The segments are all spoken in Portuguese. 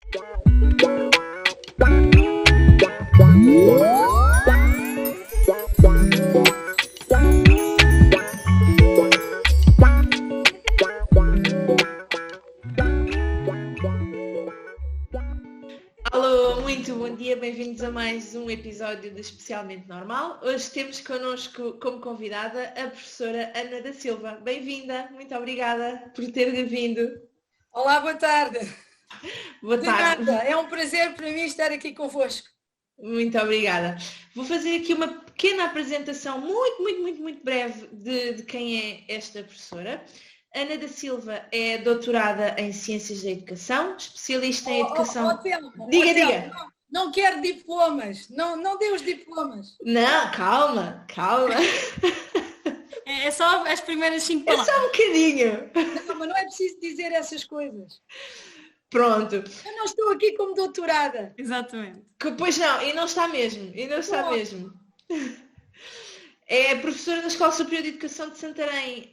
Alô, muito bom dia, bem-vindos a mais um episódio de Especialmente Normal. Hoje temos connosco como convidada a professora Ana da Silva. Bem-vinda, muito obrigada por ter vindo. Olá, boa tarde. Boa De tarde. nada, é um prazer para mim estar aqui convosco. Muito obrigada. Vou fazer aqui uma pequena apresentação muito breve de quem é esta professora. Ana da Silva é doutorada em Ciências da Educação, especialista em Educação... Diga. Não quero diplomas, não dê os diplomas. Não, calma. É só as primeiras 5 palavras. É só um bocadinho. Não, mas não é preciso dizer essas coisas. Pronto. Eu não estou aqui como doutorada. Exatamente. Pois não, e não está mesmo. É professora da Escola Superior de Educação de Santarém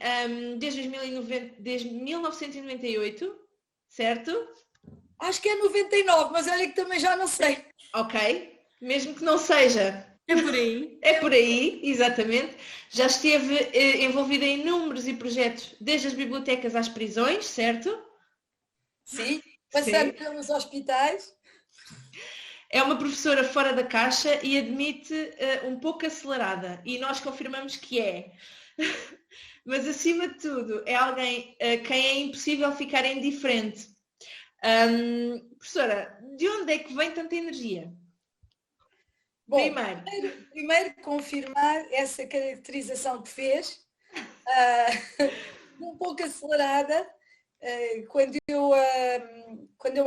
desde 1998, certo? Acho que é 99, mas olha que também já não sei. Ok, mesmo que não seja. É por aí. É por aí, exatamente. Já esteve envolvida em inúmeros projetos, desde as bibliotecas às prisões, certo? Sim, passando pelos hospitais. É uma professora fora da caixa e admite um pouco acelerada. E nós confirmamos que é. Mas, acima de tudo, é alguém a quem é impossível ficar indiferente. Professora, de onde é que vem tanta energia? Bom, primeiro confirmar essa caracterização que fez. Um pouco acelerada. Quando eu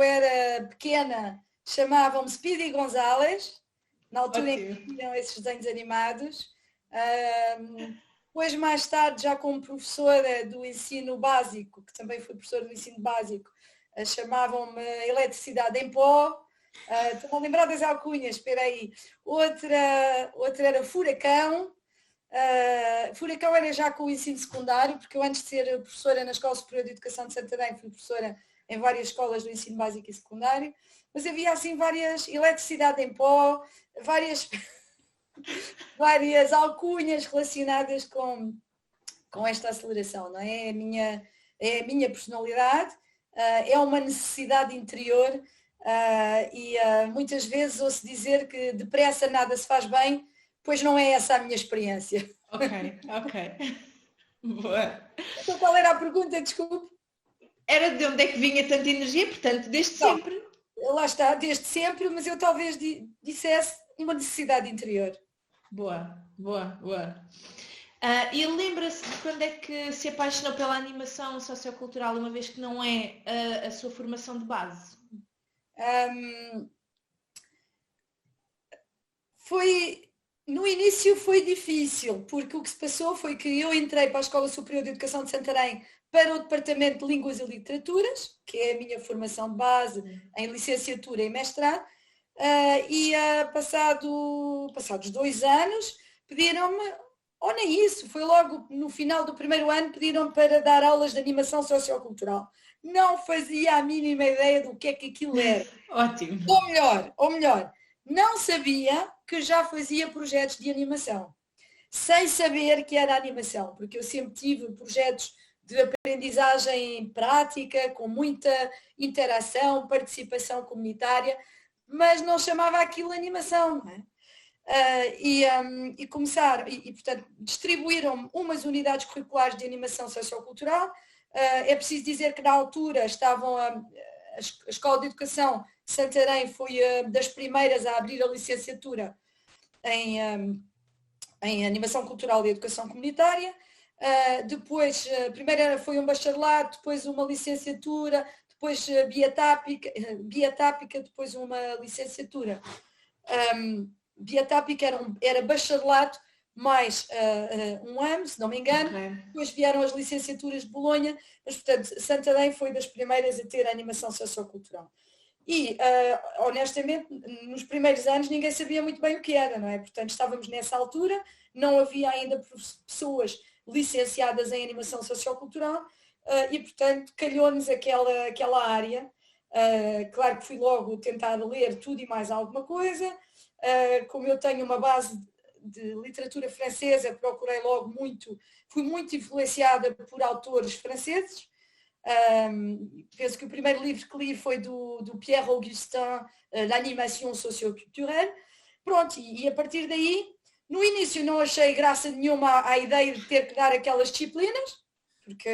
era pequena, chamavam-me Speedy Gonzales, na altura em que tinham esses desenhos animados. Depois, mais tarde, já como professora do ensino básico, que também fui professora do ensino básico, chamavam-me Eletricidade em Pó. Estou a lembrar das alcunhas, espera aí. Outra era Furacão. Furacão era já com o ensino secundário, porque eu antes de ser professora na Escola Superior de Educação de Santarém, fui professora em várias escolas do ensino básico e secundário. Mas havia assim várias, Eletricidade em Pó, várias alcunhas relacionadas com esta aceleração, não é? É a minha personalidade, é uma necessidade interior e muitas vezes ouço dizer que depressa nada se faz bem, pois não é essa a minha experiência. Ok. Boa. Então qual era a pergunta, desculpe? Era de onde é que vinha tanta energia, portanto, desde sempre. Lá está, desde sempre, mas eu talvez dissesse uma necessidade interior. Boa. E lembra-se de quando é que se apaixonou pela animação sociocultural, uma vez que não é a sua formação de base? No início foi difícil, porque o que se passou foi que eu entrei para a Escola Superior de Educação de Santarém para o Departamento de Línguas e Literaturas, que é a minha formação de base em licenciatura e mestrado, e passados 2 anos pediram-me, ou nem isso, foi logo no final do primeiro ano, pediram-me para dar aulas de animação sociocultural. Não fazia a mínima ideia do que é que aquilo era. Ótimo. Ou melhor, não sabia que já fazia projetos de animação, sem saber que era animação, porque eu sempre tive projetos de aprendizagem prática, com muita interação, participação comunitária, mas não chamava aquilo animação, não é? E começaram, portanto, distribuíram umas unidades curriculares de animação sociocultural. É preciso dizer que na altura estavam a Escola de Educação de Santarém foi das primeiras a abrir a licenciatura em Animação Cultural e Educação Comunitária. Depois, primeiro foi um bacharelado, depois uma licenciatura, depois biotápica, depois uma licenciatura. Biotápica era bacharelado mais um ano, se não me engano. Okay. Depois vieram as licenciaturas de Bolonha, mas, portanto, Santarém foi das primeiras a ter a animação sociocultural. E, honestamente, nos primeiros anos ninguém sabia muito bem o que era, não é? Portanto, estávamos nessa altura, não havia ainda pessoas licenciadas em animação sociocultural e, portanto, calhou-nos aquela área Claro que fui logo tentar ler tudo e mais alguma coisa. Como eu tenho uma base de literatura francesa, procurei logo muito, fui muito influenciada por autores franceses. Penso que o primeiro livro que li foi do Pierre Augustin, L'Animation Socioculturelle. Pronto, e a partir daí, no início não achei graça nenhuma à ideia de ter que dar aquelas disciplinas, porque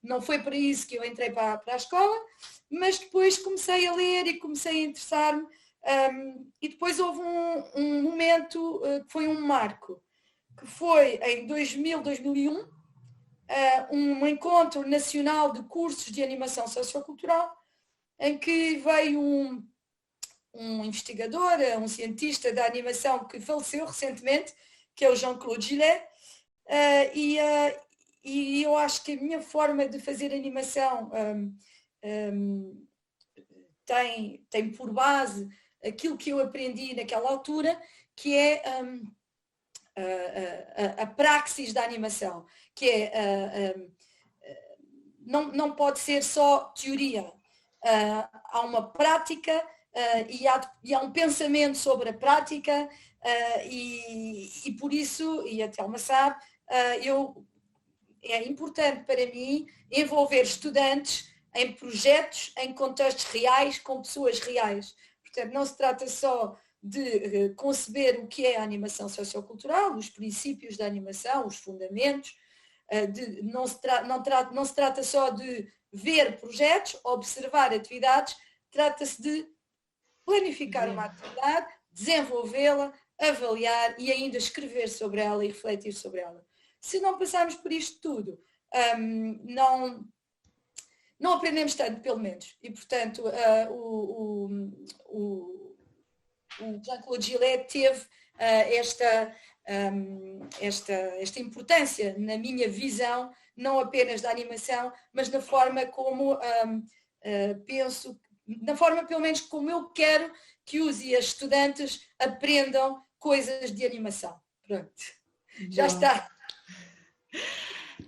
não foi para isso que eu entrei para a escola, mas depois comecei a ler e comecei a interessar-me, e depois houve um momento que foi um marco, que foi em 2001, um encontro nacional de cursos de animação sociocultural, em que veio um investigador, um cientista da animação que faleceu recentemente, que é o Jean-Claude Gillet, e eu acho que a minha forma de fazer animação tem por base aquilo que eu aprendi naquela altura, que é a praxis da animação, que é não pode ser só teoria. Há uma prática e há um pensamento sobre a prática, e por isso, e a Telma sabe, é importante para mim envolver estudantes em projetos, em contextos reais, com pessoas reais. Portanto, não se trata só de conceber o que é a animação sociocultural, os princípios da animação, os fundamentos, não se trata só de ver projetos, observar atividades, trata-se de planificar uma atividade, desenvolvê-la, avaliar e ainda escrever sobre ela e refletir sobre ela. Se não passarmos por isto tudo, não aprendemos tanto, pelo menos. E, portanto, o Jean-Claude Gillet teve esta importância na minha visão, não apenas da animação, mas na forma como penso, na forma pelo menos como eu quero que os e as estudantes aprendam coisas de animação. Pronto, já está.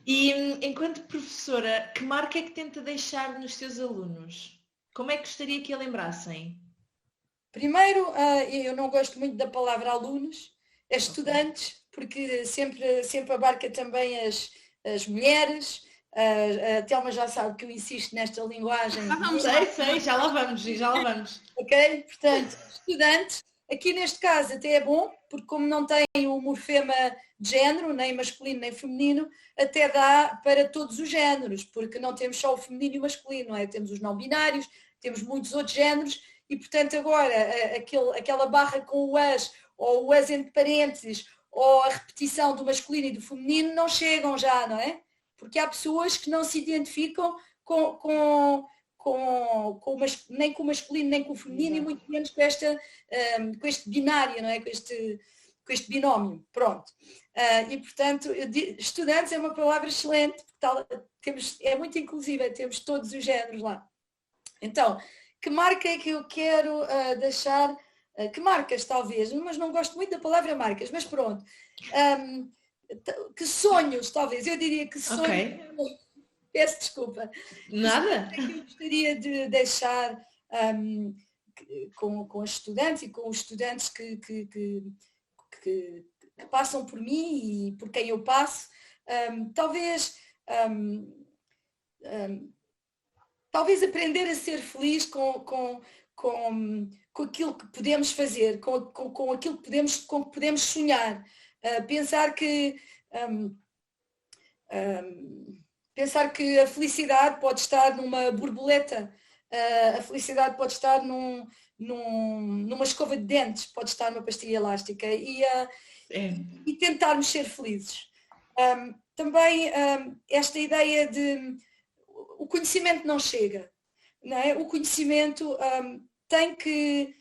E enquanto professora, que marca é que tenta deixar nos seus alunos? Como é que gostaria que a lembrassem? Primeiro, eu não gosto muito da palavra alunos, é estudantes, porque sempre abarca também as mulheres. A Telma já sabe que eu insisto nesta linguagem. Sei, já lá vamos. Ok? Portanto, estudantes, aqui neste caso até é bom, porque como não tem o morfema de género, nem masculino nem feminino, até dá para todos os géneros, porque não temos só o feminino e o masculino, não é? Temos os não binários, temos muitos outros géneros, e portanto agora aquela barra com o as, ou o as entre parênteses, ou a repetição do masculino e do feminino não chegam já, não é? Porque há pessoas que não se identificam nem com o masculino nem com o feminino. Exato. E muito menos com este binário, não é? Com este binómio. Pronto. E portanto, estudantes é uma palavra excelente, é muito inclusiva, temos todos os géneros lá. Então, que marca é que eu quero deixar? Que marcas talvez, mas não gosto muito da palavra marcas, mas pronto. Que sonhos, talvez, eu diria que sonhos. Okay. Peço desculpa. Nada. Que eu gostaria de deixar com as estudantes e com os estudantes que passam por mim e por quem eu passo, talvez aprender a ser feliz com aquilo que podemos fazer, com aquilo que podemos sonhar. Pensar que a felicidade pode estar numa borboleta, a felicidade pode estar numa escova de dentes, pode estar numa pastilha elástica e tentarmos ser felizes. Também esta ideia de o conhecimento não chega, não é? O conhecimento tem que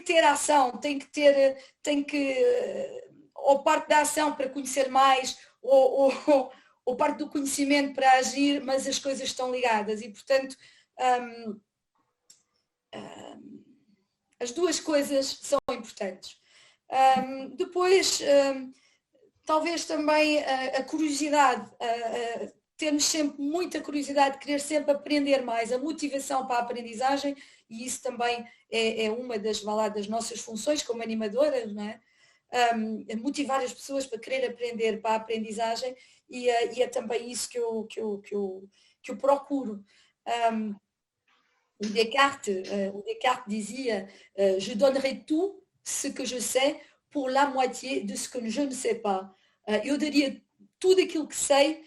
ter ação, tem que ou parte da ação para conhecer mais, ou parte do conhecimento para agir, mas as coisas estão ligadas e, portanto, as duas coisas são importantes. Depois, talvez também a curiosidade, termos sempre muita curiosidade, de querer sempre aprender mais, a motivação para a aprendizagem, e isso também é uma das nossas funções como animadoras, não é? Motivar as pessoas para querer aprender, para a aprendizagem, e é também isso que eu procuro. O Descartes dizia je donnerai tout ce que je sais pour la moitié de ce que je ne sais pas. Eu daria tudo aquilo que sei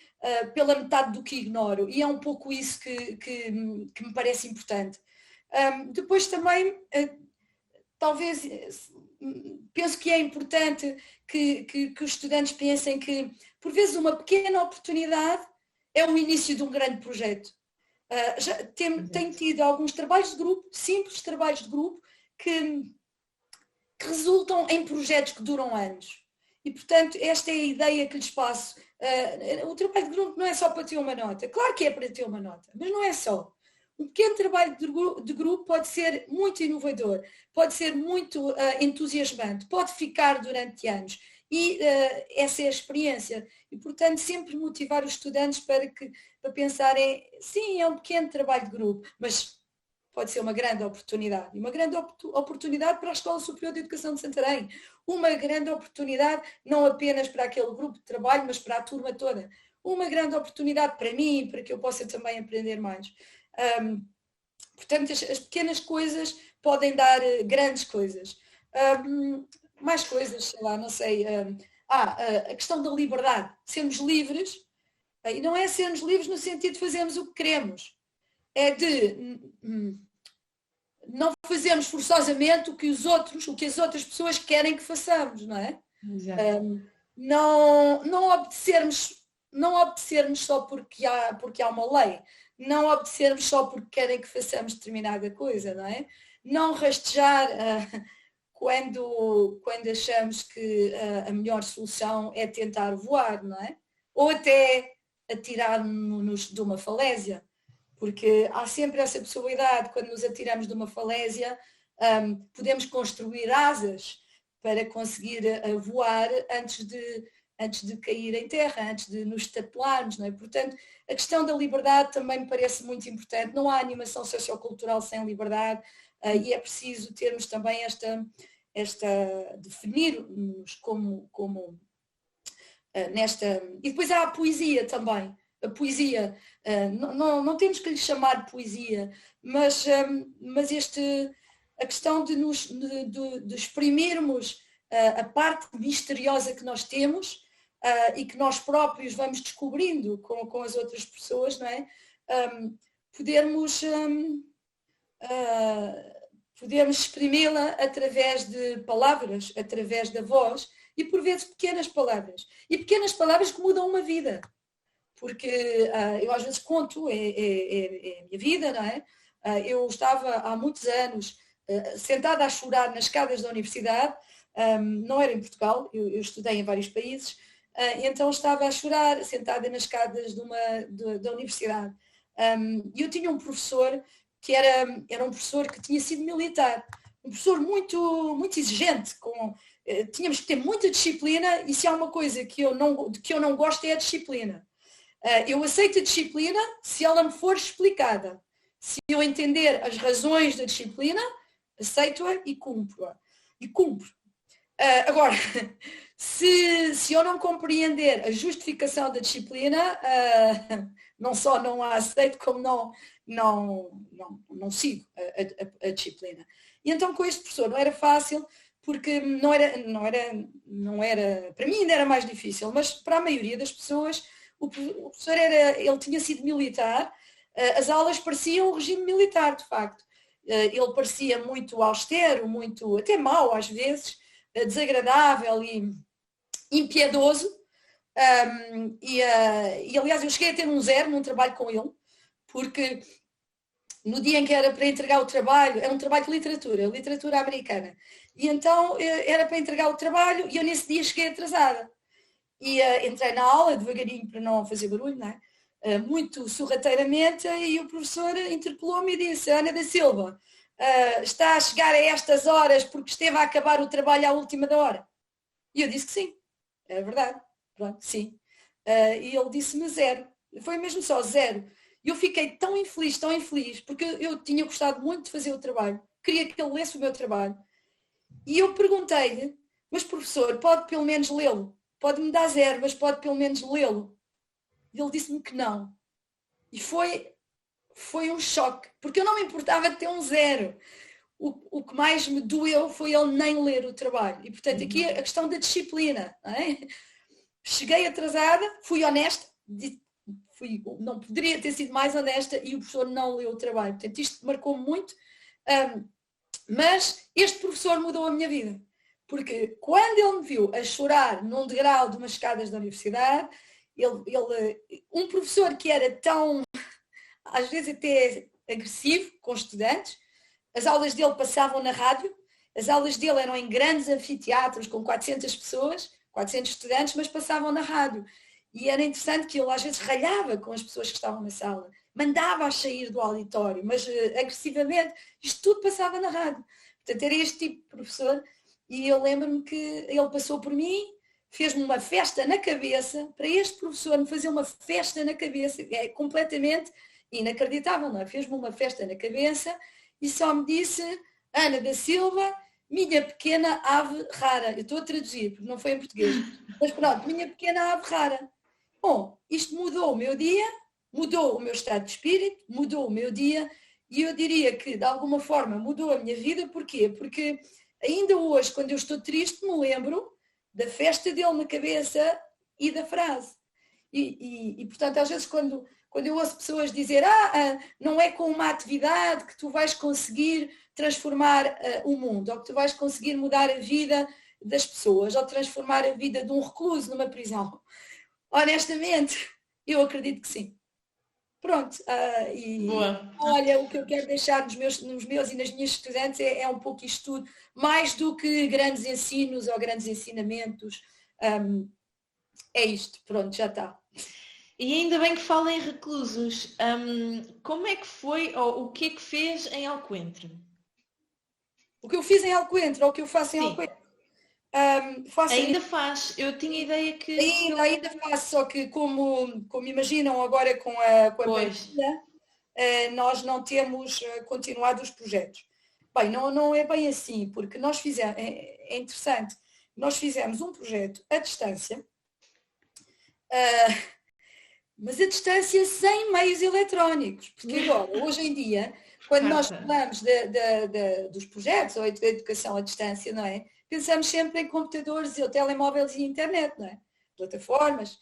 pela metade do que ignoro, e é um pouco isso que me parece importante. Depois também, talvez, penso que é importante que os estudantes pensem que, por vezes, uma pequena oportunidade é o início de um grande projeto. Tenho tido alguns trabalhos de grupo, simples trabalhos de grupo, que resultam em projetos que duram anos. E, portanto, esta é a ideia que lhes passo. O trabalho de grupo não é só para ter uma nota. Claro que é para ter uma nota, mas não é só. Um pequeno trabalho de grupo pode ser muito inovador, pode ser muito entusiasmante, pode ficar durante anos. E essa é a experiência. E, portanto, sempre motivar os estudantes para pensarem, sim, é um pequeno trabalho de grupo, mas pode ser uma grande oportunidade. E uma grande oportunidade para a Escola Superior de Educação de Santarém. Uma grande oportunidade não apenas para aquele grupo de trabalho, mas para a turma toda. Uma grande oportunidade para mim, para que eu possa também aprender mais. Portanto, as pequenas coisas podem dar grandes coisas. Mais coisas, sei lá, não sei. A questão da liberdade. Sermos livres, e não é sermos livres no sentido de fazermos o que queremos. É de não fazermos forçosamente o que as outras pessoas querem que façamos, não é? Não obedecermos só porque há uma lei. Não obedecermos só porque querem que façamos determinada coisa, não é? Não rastejar quando achamos que a melhor solução é tentar voar, não é? Ou até atirar-nos de uma falésia, porque há sempre essa possibilidade, quando nos atiramos de uma falésia, podemos construir asas para conseguir voar antes de cair em terra, antes de nos estatelarmos, não é? Portanto, a questão da liberdade também me parece muito importante. Não há animação sociocultural sem liberdade, e é preciso termos também definir-nos como nesta... E depois há a poesia também. A poesia, não temos que lhe chamar poesia, mas a questão de exprimirmos a parte misteriosa que nós temos, e que nós próprios vamos descobrindo com as outras pessoas, não é? Podermos exprimi-la através de palavras, através da voz, e por vezes pequenas palavras. E pequenas palavras que mudam uma vida. Porque eu às vezes conto, é a minha vida, não é? Eu estava há muitos anos sentada a chorar nas escadas da universidade, não era em Portugal, eu estudei em vários países, então estava a chorar sentada nas escadas da universidade. E eu tinha um professor que era um professor que tinha sido militar, um professor muito, muito exigente, tínhamos que ter muita disciplina, e se há uma coisa que eu não gosto é a disciplina. Eu aceito a disciplina se ela me for explicada. Se eu entender as razões da disciplina, aceito-a e cumpro-a. Agora, se eu não compreender a justificação da disciplina, não só não a aceito, como não sigo a disciplina. E então com este professor não era fácil, porque não era, para mim ainda era mais difícil, mas para a maioria das pessoas, o professor ele tinha sido militar, as aulas pareciam um regime militar, de facto. Ele parecia muito austero, muito, até mau às vezes, desagradável e impiedoso. E aliás, eu cheguei a ter um 0 num trabalho com ele, porque no dia em que era para entregar o trabalho, era um trabalho de literatura americana, e então era para entregar o trabalho, e eu nesse dia cheguei atrasada. E entrei na aula devagarinho para não fazer barulho, não é? Muito sorrateiramente, e o professor interpelou-me e disse: Ana da Silva, está a chegar a estas horas porque esteve a acabar o trabalho à última da hora? E eu disse que sim, é verdade, pronto, sim. E ele disse-me 0. foi mesmo só 0. E eu fiquei tão infeliz, porque eu tinha gostado muito de fazer o trabalho, queria que ele lesse o meu trabalho. E eu perguntei-lhe, mas professor, pode pelo menos lê-lo? Pode-me dar 0, mas pode pelo menos lê-lo? E ele disse-me que não. E foi um choque, porque eu não me importava de ter um 0. O que mais me doeu foi ele nem ler o trabalho. E, portanto, aqui a questão da disciplina. Não é? Cheguei atrasada, fui honesta, não poderia ter sido mais honesta e o professor não leu o trabalho. Portanto, isto marcou muito. Mas este professor mudou a minha vida. Porque quando ele me viu a chorar num degrau de umas escadas da universidade, um professor que era tão, às vezes até agressivo com os estudantes, as aulas dele passavam na rádio, as aulas dele eram em grandes anfiteatros com 400 pessoas, 400 estudantes, mas passavam na rádio. E era interessante que ele às vezes ralhava com as pessoas que estavam na sala, mandava-as sair do auditório, mas agressivamente, isto tudo passava na rádio. Portanto, era este tipo de professor, e eu lembro-me que ele passou por mim, fez-me uma festa na cabeça. Para este professor me fazer uma festa na cabeça é completamente inacreditável, não é? Fez-me uma festa na cabeça e só me disse: Ana da Silva, minha pequena ave rara. Eu estou a traduzir, porque não foi em português. Mas pronto, minha pequena ave rara. Bom, isto mudou o meu dia, mudou o meu estado de espírito, mudou o meu dia, e eu diria que, de alguma forma, mudou a minha vida. Porquê? Porque ainda hoje, quando eu estou triste, me lembro da festa dele na cabeça e da frase. E portanto, às vezes, quando eu ouço pessoas dizer não é com uma atividade que tu vais conseguir transformar o mundo, ou que tu vais conseguir mudar a vida das pessoas, ou transformar a vida de um recluso numa prisão. Honestamente, eu acredito que sim. Pronto. Olha, o que eu quero deixar nos meus e nas minhas estudantes é um pouco isto tudo, mais do que grandes ensinos ou grandes ensinamentos. É isto, pronto, já está. E ainda bem que fala em reclusos. Como é que foi, ou o que é que fez em Alcoentre? O que eu fiz em Alcoentre, ou o que eu faço em Alcoentre? Ainda faz. Eu tinha ideia que... Ainda faço, só que como imaginam agora com a pandemia, nós não temos continuado os projetos. Bem, não é bem assim, porque nós fizemos, é interessante, nós fizemos um projeto à distância, mas a distância sem meios eletrónicos, porque agora, hoje em dia, quando nós falamos dos projetos ou da educação à distância, não é? Pensamos sempre em computadores, ou telemóveis e internet, não é? Plataformas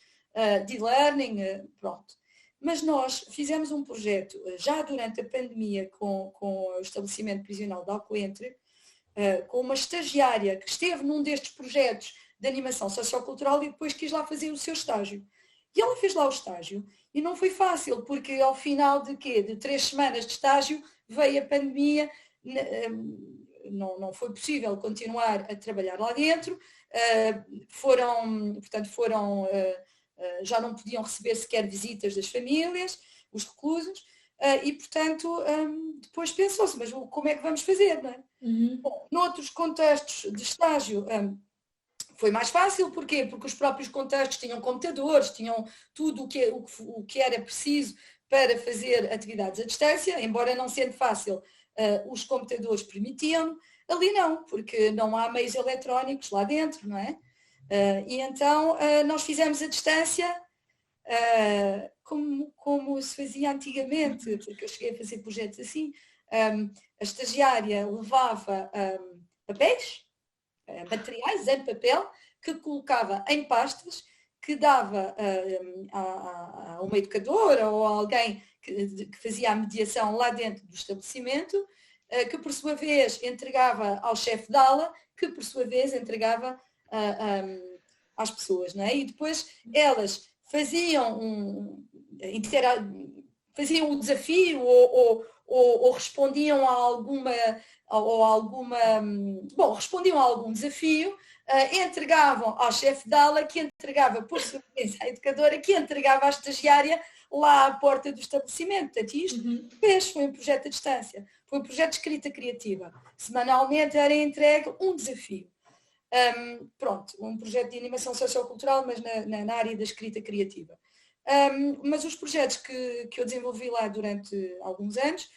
de e-learning, pronto. Mas nós fizemos um projeto já durante a pandemia com o estabelecimento prisional de Alcoentre, com uma estagiária que esteve num destes projetos de animação sociocultural e depois quis lá fazer o seu estágio. E ela fez lá o estágio e não foi fácil, porque ao final de 3 semanas de estágio veio a pandemia, não foi possível continuar a trabalhar lá dentro, já não podiam receber sequer visitas das famílias, os reclusos, e portanto depois pensou-se, mas como é que vamos fazer, não é? Bom, noutros contextos de estágio foi mais fácil, porquê? Porque os próprios contextos tinham computadores, tinham tudo o que era preciso para fazer atividades à distância, embora não sendo fácil, os computadores permitiam. Ali não, porque não há meios eletrónicos lá dentro, não é? E então nós fizemos à distância como se fazia antigamente, porque eu cheguei a fazer projetos assim. A estagiária levava papéis, materiais em papel, que colocava em pastas, que dava a uma educadora ou a alguém que fazia a mediação lá dentro do estabelecimento, que por sua vez entregava ao chefe de aula, que por sua vez entregava às pessoas, não é? E depois elas faziam o desafio ou respondiam a respondiam a algum desafio, entregavam ao chefe de aula, que entregava por sua vez à educadora, que entregava à estagiária lá à porta do estabelecimento. Portanto, isto foi um projeto à distância, foi um projeto de escrita criativa. Semanalmente era entregue um desafio. Um projeto de animação sociocultural, mas na área da escrita criativa. Mas os projetos que eu desenvolvi lá durante alguns anos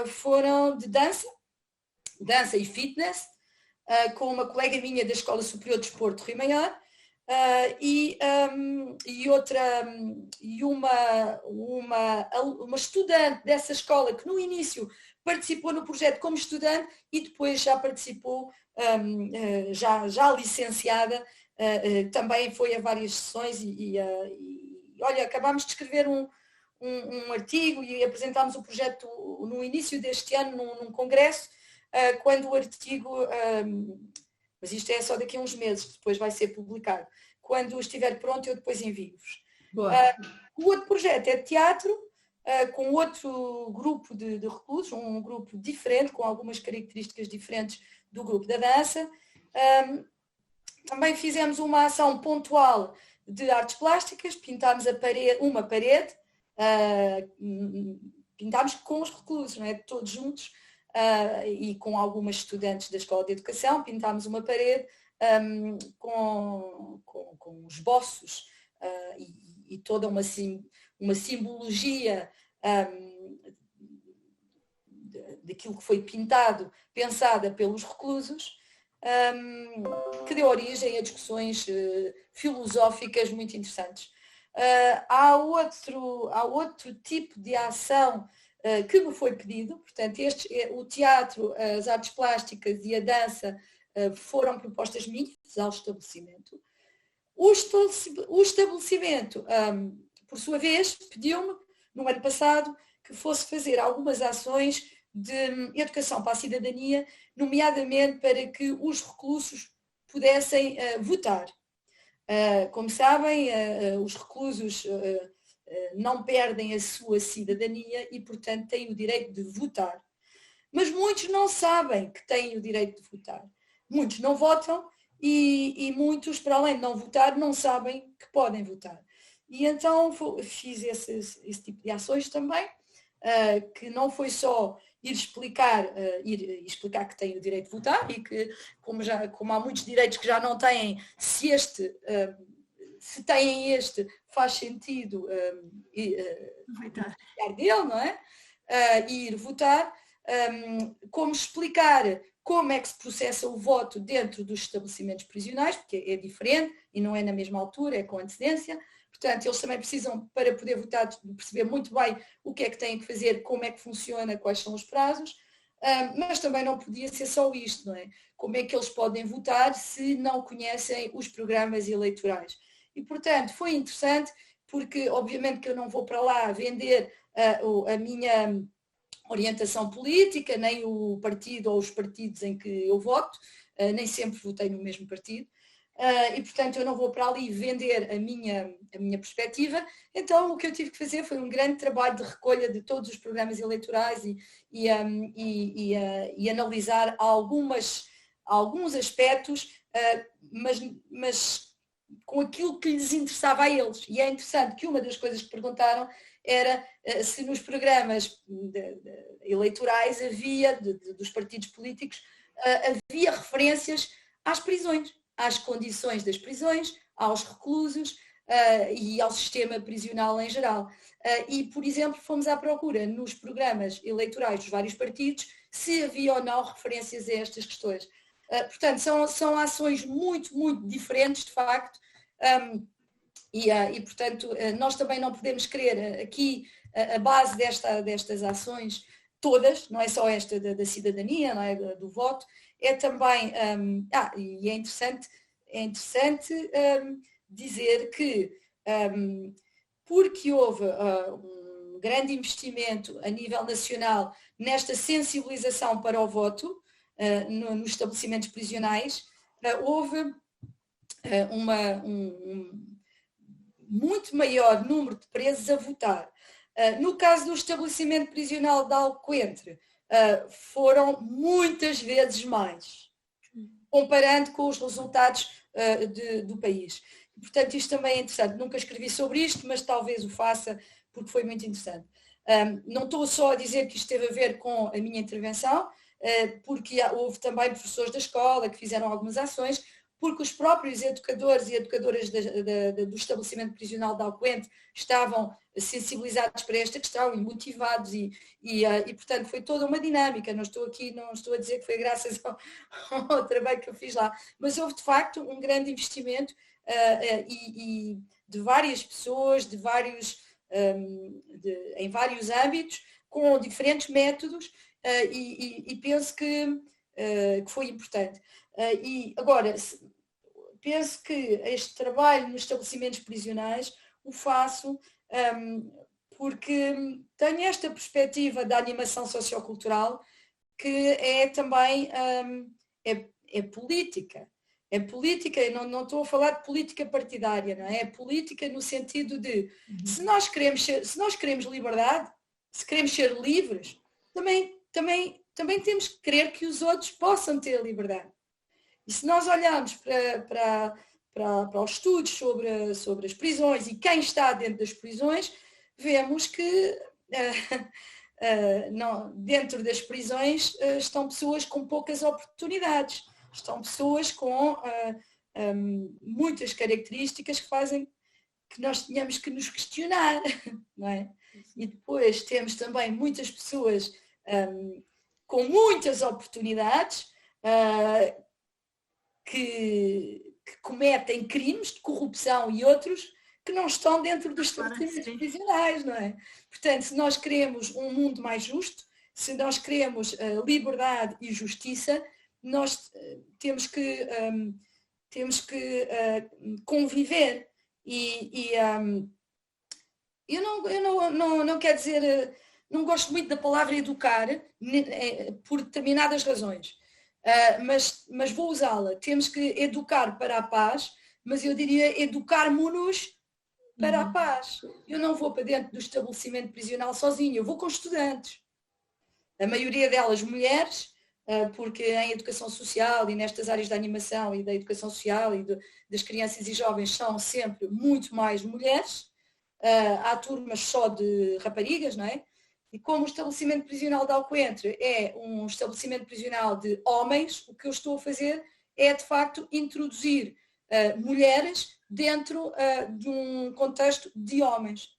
foram de dança e fitness, com uma colega minha da Escola Superior de Desporto Rio Maior, e uma estudante dessa escola que no início participou no projeto como estudante e depois já participou, já licenciada, também foi a várias sessões e olha, acabámos de escrever um artigo e apresentámos o projeto no início deste ano num congresso, quando o artigo, mas isto é só daqui a uns meses, depois vai ser publicado. Quando estiver pronto, eu depois envio-vos. O outro projeto é de teatro, com outro grupo de reclusos, um grupo diferente, com algumas características diferentes do grupo da dança. Também fizemos uma ação pontual de artes plásticas, pintámos uma parede, pintámos com os reclusos, não é? Todos juntos, e com algumas estudantes da Escola de Educação, pintámos uma parede com esboços e toda uma simbologia daquilo que foi pintado, pensada pelos reclusos, que deu origem a discussões filosóficas muito interessantes. Há outro tipo de ação que me foi pedido, portanto, o teatro, as artes plásticas e a dança foram propostas minhas ao estabelecimento. O estabelecimento, por sua vez, pediu-me, no ano passado, que fosse fazer algumas ações de educação para a cidadania, nomeadamente para que os reclusos pudessem votar. Como sabem, os reclusos não perdem a sua cidadania e, portanto, têm o direito de votar. Mas muitos não sabem que têm o direito de votar. Muitos não votam e muitos, para além de não votar, não sabem que podem votar. E então fiz esse tipo de ações também, que não foi só ir explicar que têm o direito de votar e que, como há muitos direitos que já não têm, se têm este, faz sentido votar dele, não é? Ir votar, como explicar como é que se processa o voto dentro dos estabelecimentos prisionais, porque é diferente e não é na mesma altura, é com antecedência. Portanto, eles também precisam, para poder votar, de perceber muito bem o que é que têm que fazer, como é que funciona, quais são os prazos, mas também não podia ser só isto, não é? Como é que eles podem votar se não conhecem os programas eleitorais? E, portanto, foi interessante, porque obviamente que eu não vou para lá vender a minha orientação política, nem o partido ou os partidos em que eu voto, nem sempre votei no mesmo partido, e portanto eu não vou para ali vender a minha perspectiva. Então o que eu tive que fazer foi um grande trabalho de recolha de todos os programas eleitorais e analisar alguns aspectos, mas com aquilo que lhes interessava a eles. E é interessante que uma das coisas que perguntaram era se nos programas eleitorais havia, dos partidos políticos, havia referências às prisões, às condições das prisões, aos reclusos e ao sistema prisional em geral. E, por exemplo, fomos à procura nos programas eleitorais dos vários partidos se havia ou não referências a estas questões. Portanto, são ações muito, muito diferentes, de facto, e portanto, nós também não podemos querer aqui a base destas ações todas, não é só esta da cidadania, não é, do voto, é também, e é interessante dizer que, porque houve um grande investimento a nível nacional nesta sensibilização para o voto, nos estabelecimentos prisionais, houve muito maior número de presos a votar. No caso do estabelecimento prisional de Alcoentre, foram muitas vezes mais, comparando com os resultados do país. Portanto, isto também é interessante. Nunca escrevi sobre isto, mas talvez o faça porque foi muito interessante. Não estou só a dizer que isto teve a ver com a minha intervenção, porque houve também professores da escola que fizeram algumas ações, porque os próprios educadores e educadoras do estabelecimento prisional de Alcoente estavam sensibilizados para esta questão e motivados e, portanto foi toda uma dinâmica. Não estou a dizer que foi graças ao trabalho que eu fiz lá, mas houve de facto um grande investimento e de várias pessoas, em vários âmbitos, com diferentes métodos e penso que foi importante. E agora, penso que este trabalho nos estabelecimentos prisionais o faço porque tenho esta perspectiva da animação sociocultural que é também é política. É política, não estou a falar de política partidária, não é? É política no sentido de se nós queremos liberdade, se queremos ser livres, também temos que querer que os outros possam ter liberdade. E se nós olharmos para os estudos sobre as prisões e quem está dentro das prisões, vemos que dentro das prisões estão pessoas com poucas oportunidades, estão pessoas com muitas características que fazem que nós tenhamos que nos questionar, não é? E depois temos também muitas pessoas com muitas oportunidades que cometem crimes de corrupção e outros que não estão dentro dos estabelecimentos prisionais, não é? Portanto, se nós queremos um mundo mais justo, se nós queremos liberdade e justiça, nós temos que conviver eu não quero dizer, não gosto muito da palavra educar por determinadas razões, mas vou usá-la. Temos que educar para a paz, mas eu diria educar-nos para a paz. Eu não vou para dentro do estabelecimento prisional sozinho, eu vou com estudantes. A maioria delas mulheres, porque em educação social e nestas áreas da animação e da educação social e das crianças e jovens são sempre muito mais mulheres. Há turmas só de raparigas, não é? E como o estabelecimento prisional de Alcoentre é um estabelecimento prisional de homens, o que eu estou a fazer é, de facto, introduzir mulheres dentro de um contexto de homens.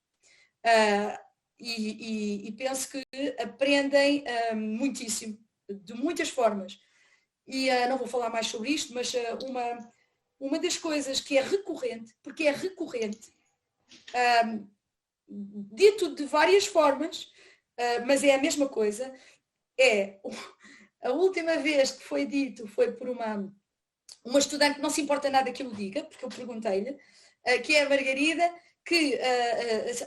E penso que aprendem muitíssimo, de muitas formas. E não vou falar mais sobre isto, mas uma das coisas que é recorrente, porque é recorrente, dito de várias formas, mas é a mesma coisa, a última vez que foi dito foi por uma estudante que não se importa nada que eu diga, porque eu perguntei-lhe, que é a Margarida, que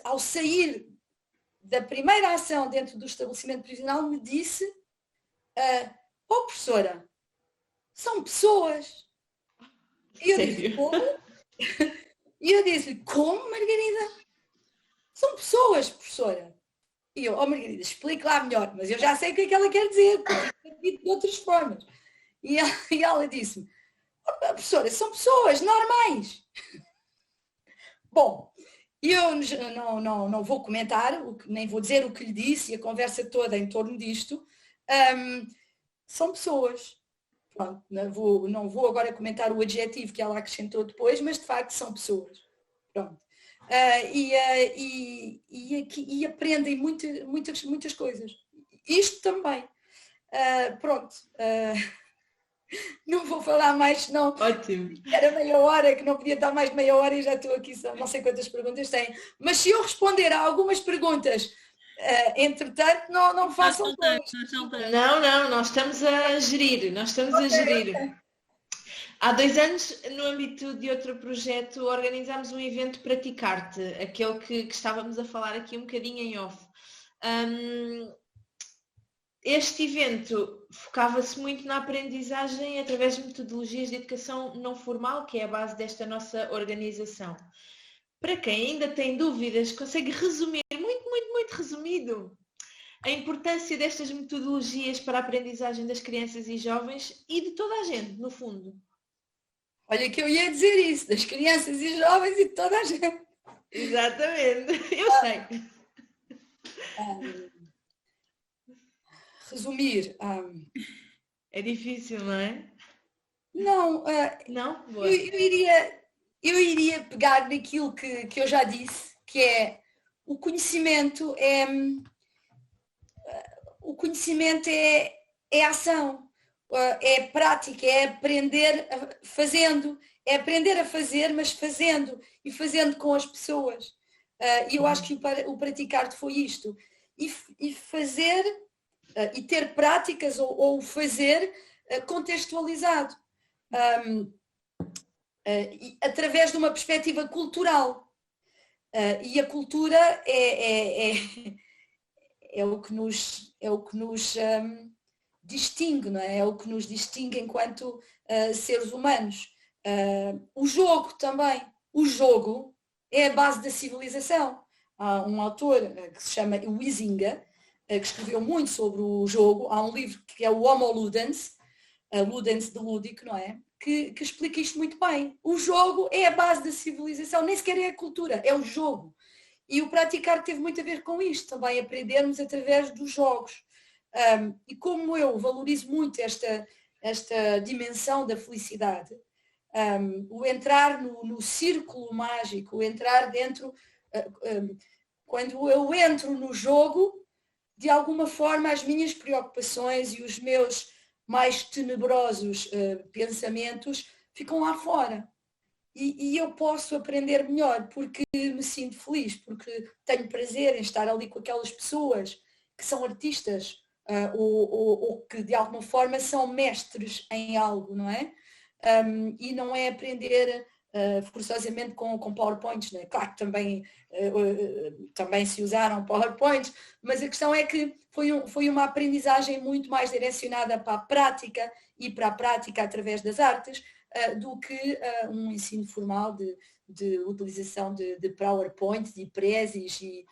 ao sair da primeira ação dentro do estabelecimento prisional me disse professora, são pessoas. E eu disse, como? E eu disse, como, Margarida? São pessoas, professora. E eu, Margarida, explique lá melhor, mas eu já sei o que é que ela quer dizer, porque de outras formas. E ela disse-me, professora, são pessoas normais. Bom, eu não vou comentar, nem vou dizer o que lhe disse, e a conversa toda em torno disto. São pessoas. Pronto, não vou agora comentar o adjetivo que ela acrescentou depois, mas de facto são pessoas. Pronto. E aprendem muitas coisas. Isto também. Pronto. Não vou falar mais, senão Ótimo. Era meia hora, que não podia estar mais de meia hora e já estou aqui, não sei quantas perguntas tem. Mas se eu responder a algumas perguntas, entretanto, não façam todas. Não, nós estamos a gerir, Há 2 anos, no âmbito de outro projeto, organizámos um evento Praticarte, aquele que estávamos a falar aqui um bocadinho em off. Este evento focava-se muito na aprendizagem através de metodologias de educação não formal, que é a base desta nossa organização. Para quem ainda tem dúvidas, consegue resumir, muito resumido, a importância destas metodologias para a aprendizagem das crianças e jovens e de toda a gente, no fundo. Olha que eu ia dizer isso, das crianças e jovens e de toda a gente. Exatamente, eu sei. Resumir. É difícil, não é? Não, Não? Boa. eu iria pegar naquilo que eu já disse, que é o conhecimento é ação, é prática, é aprender fazendo, é aprender a fazer, mas fazendo e fazendo com as pessoas. E eu acho que o praticar foi isto. E fazer e ter práticas ou fazer contextualizado. Através de uma perspectiva cultural. E a cultura é o que nos distingue, não é? É o que nos distingue enquanto seres humanos. O jogo também. O jogo é a base da civilização. Há um autor que se chama Huizinga, que escreveu muito sobre o jogo. Há um livro que é o Homo Ludens, Ludens de lúdico, não é? Que explica isto muito bem. O jogo é a base da civilização, nem sequer é a cultura, é o jogo. E o praticar teve muito a ver com isto, também aprendermos através dos jogos. E como eu valorizo muito esta dimensão da felicidade, o entrar no círculo mágico, o entrar dentro, quando eu entro no jogo, de alguma forma as minhas preocupações e os meus mais tenebrosos pensamentos ficam lá fora. E eu posso aprender melhor porque me sinto feliz, porque tenho prazer em estar ali com aquelas pessoas que são artistas ou que de alguma forma são mestres em algo, não é? E não é aprender forçosamente com PowerPoints, não é? Claro que também se usaram PowerPoints, mas a questão é que foi uma aprendizagem muito mais direcionada para a prática e para a prática através das artes, do que um ensino formal de utilização de PowerPoint, de prezes e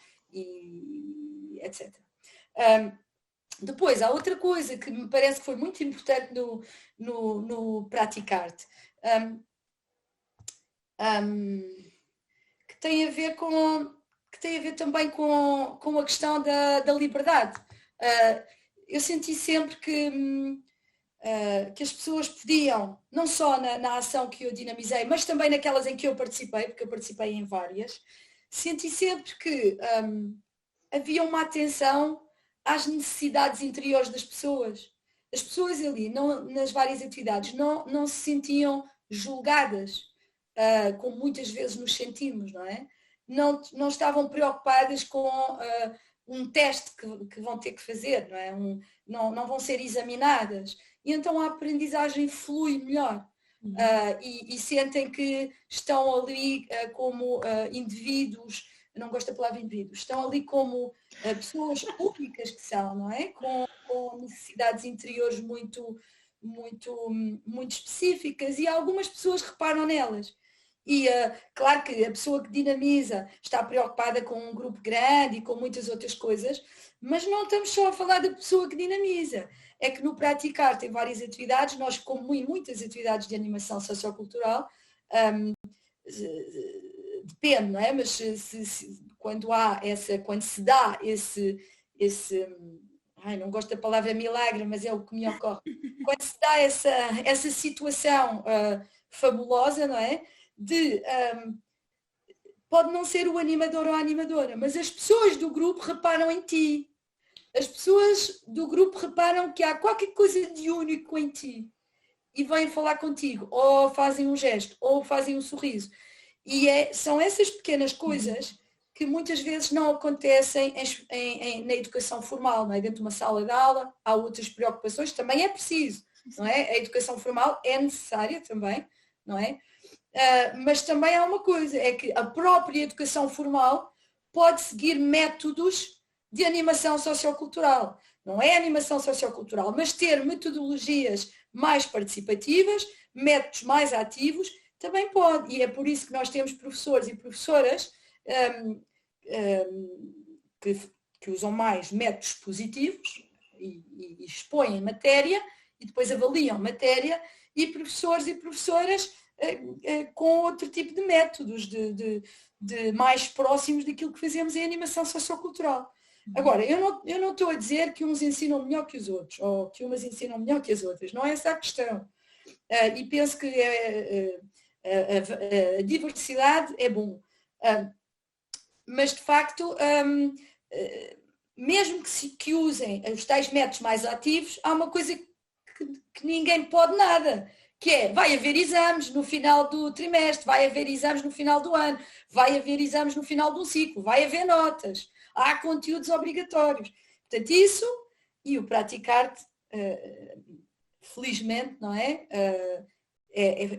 etc. Depois, há outra coisa que me parece que foi muito importante no Praticarte, que tem a ver também com a questão da liberdade. Eu senti sempre que as pessoas podiam, não só na ação que eu dinamizei, mas também naquelas em que eu participei, porque eu participei em várias, senti sempre que havia uma atenção às necessidades interiores das pessoas. As pessoas ali, nas várias atividades, não se sentiam julgadas, como muitas vezes nos sentimos, não é? Não estavam preocupadas com um teste que vão ter que fazer, não é? Não vão ser examinadas. E então a aprendizagem flui melhor. E sentem que estão ali como indivíduos, não gosto da palavra indivíduos, estão ali como pessoas únicas que são, não é? Com necessidades interiores muito específicas, e algumas pessoas reparam nelas. E claro que a pessoa que dinamiza está preocupada com um grupo grande e com muitas outras coisas, mas não estamos só a falar da pessoa que dinamiza. É que no Praticar tem várias atividades, nós como em muitas atividades de animação sociocultural, depende, não é? Mas quando se dá esse não gosto da palavra milagre, mas é o que me ocorre. Quando se dá essa situação fabulosa, não é? Pode não ser o animador ou a animadora, mas as pessoas do grupo reparam em ti. As pessoas do grupo reparam que há qualquer coisa de único em ti e vêm falar contigo, ou fazem um gesto, ou fazem um sorriso. E são essas pequenas coisas que muitas vezes não acontecem na educação formal, não é? Dentro de uma sala de aula há outras preocupações, também é preciso, não é? A educação formal é necessária também, não é? Mas também há uma coisa, é que a própria educação formal pode seguir métodos de animação sociocultural. Não é animação sociocultural, mas ter metodologias mais participativas, métodos mais ativos, também pode. E é por isso que nós temos professores e professoras que usam mais métodos positivos e expõem matéria e depois avaliam matéria, e professores e professoras com outro tipo de métodos, de mais próximos daquilo que fazemos em animação sociocultural. Agora, eu não estou a dizer que uns ensinam melhor que os outros, ou que umas ensinam melhor que as outras, não é essa a questão. e penso que a diversidade é bom. Mas, de facto, mesmo que usem os tais métodos mais ativos, há uma coisa que ninguém pode nada, que é, vai haver exames no final do trimestre, vai haver exames no final do ano, vai haver exames no final do ciclo, vai haver notas, há conteúdos obrigatórios. Portanto, isso e o Praticarte, felizmente, não é?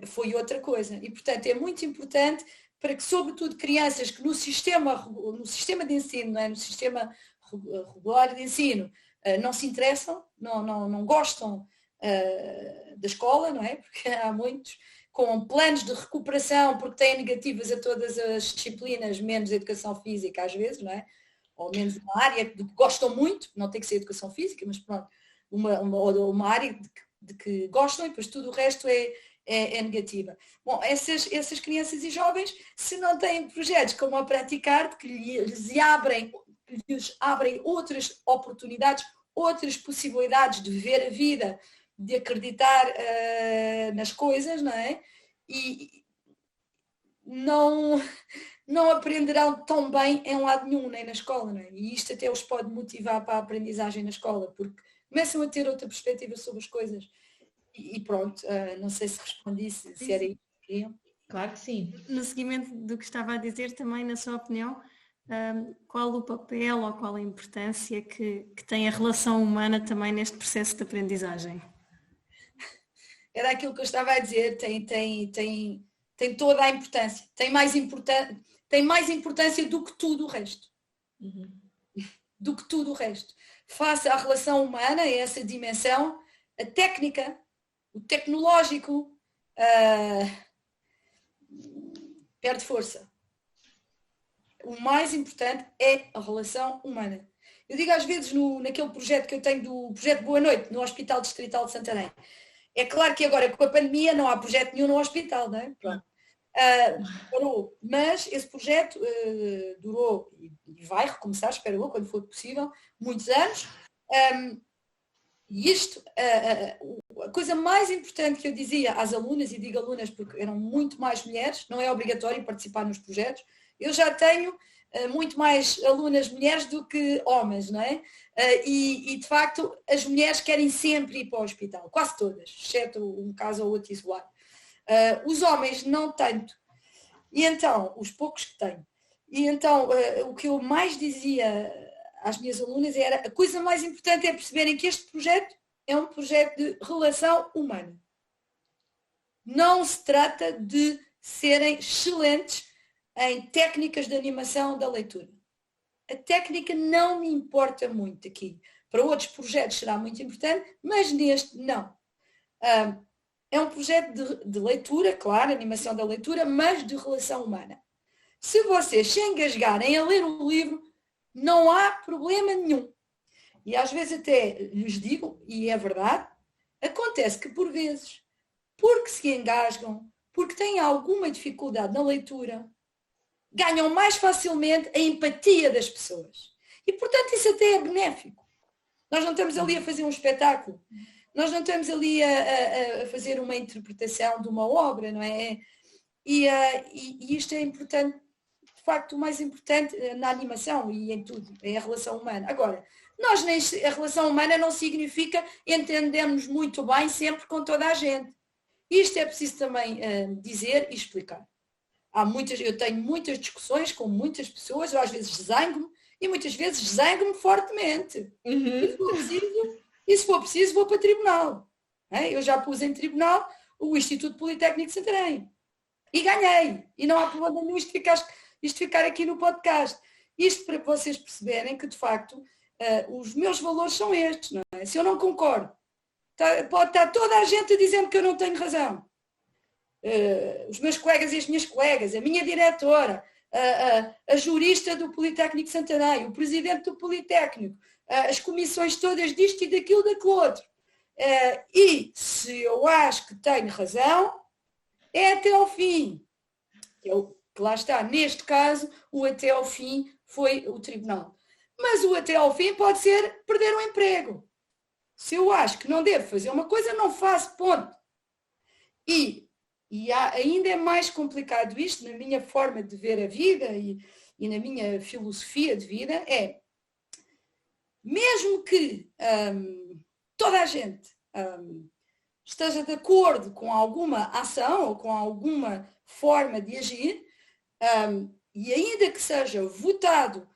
Foi outra coisa. E, portanto, é muito importante para que, sobretudo, crianças que no sistema de ensino, não é? No sistema regular de ensino, não se interessam, não gostam da escola, não é? Porque há muitos com planos de recuperação porque têm negativas a todas as disciplinas, menos a educação física às vezes, não é? Ou menos uma área de que gostam muito, não tem que ser educação física, mas pronto, uma área de que gostam e depois tudo o resto é negativa. Bom, essas crianças e jovens, se não têm projetos como a Praticarte, que lhes abrem outras oportunidades, outras possibilidades de ver a vida, de acreditar nas coisas, não é? E não aprenderão tão bem em lado nenhum, nem na escola, não é? E isto até os pode motivar para a aprendizagem na escola, porque começam a ter outra perspectiva sobre as coisas. E pronto, não sei se respondi, se era isso que queriam. Claro que sim. No seguimento do que estava a dizer, também, na sua opinião, qual o papel ou qual a importância que tem a relação humana também neste processo de aprendizagem? Era aquilo que eu estava a dizer, tem toda a importância, tem mais importância do que tudo o resto. Uhum. Do que tudo o resto. Face à relação humana, a essa dimensão, a técnica, o tecnológico, perde força. O mais importante é a relação humana. Eu digo às vezes naquele projeto que eu tenho do projeto Boa Noite, no Hospital Distrital de Santarém. É claro que agora com a pandemia não há projeto nenhum no hospital, não é? Pronto. Parou. Mas esse projeto durou e vai recomeçar, espero eu, quando for possível, muitos anos. E isto, a coisa mais importante que eu dizia às alunas, e digo alunas porque eram muito mais mulheres, não é obrigatório participar nos projetos, eu já tenho muito mais alunas mulheres do que homens, não é? E de facto as mulheres querem sempre ir para o hospital, quase todas, exceto um caso ou outro isolado. Os homens não tanto. E então, os poucos que têm. E então, o que eu mais dizia às minhas alunas era: a coisa mais importante é perceberem que este projeto é um projeto de relação humana. Não se trata de serem excelentes em técnicas de animação da leitura. A técnica não me importa muito aqui. Para outros projetos será muito importante, mas neste não. É um projeto de leitura, claro, animação da leitura, mas de relação humana. Se vocês se engasgarem a ler o livro, não há problema nenhum. E às vezes até lhes digo, e é verdade, acontece que por vezes, porque se engasgam, porque têm alguma dificuldade na leitura, ganham mais facilmente a empatia das pessoas. E portanto isso até é benéfico. Nós não estamos ali a fazer um espetáculo. Nós não estamos ali a fazer uma interpretação de uma obra, não é? E isto é importante, de facto, o mais importante na animação e em tudo, é a relação humana. Agora, a relação humana não significa entendermos muito bem sempre com toda a gente. Isto é preciso também dizer e explicar. Eu tenho muitas discussões com muitas pessoas, eu às vezes zango-me e muitas vezes zango-me fortemente. Uhum. E se for preciso, vou para tribunal. Eu já pus em tribunal o Instituto Politécnico de Santarém. E ganhei. E não há problema nenhum isto ficar aqui no podcast. Isto para vocês perceberem que, de facto, os meus valores são estes. Não é? Se eu não concordo, pode estar toda a gente a dizer-me que eu não tenho razão. Os meus colegas e as minhas colegas, a minha diretora, a jurista do Politécnico de Santarém, o presidente do Politécnico, as comissões todas disto e daquilo outro. E se eu acho que tenho razão, é até ao fim. Que lá está, neste caso, o até ao fim foi o tribunal. Mas o até ao fim pode ser perder o emprego. Se eu acho que não devo fazer uma coisa, não faço, ponto. Ainda é mais complicado isto, na minha forma de ver a vida e na minha filosofia de vida, mesmo que toda a gente esteja de acordo com alguma ação ou com alguma forma de agir, e ainda que seja votado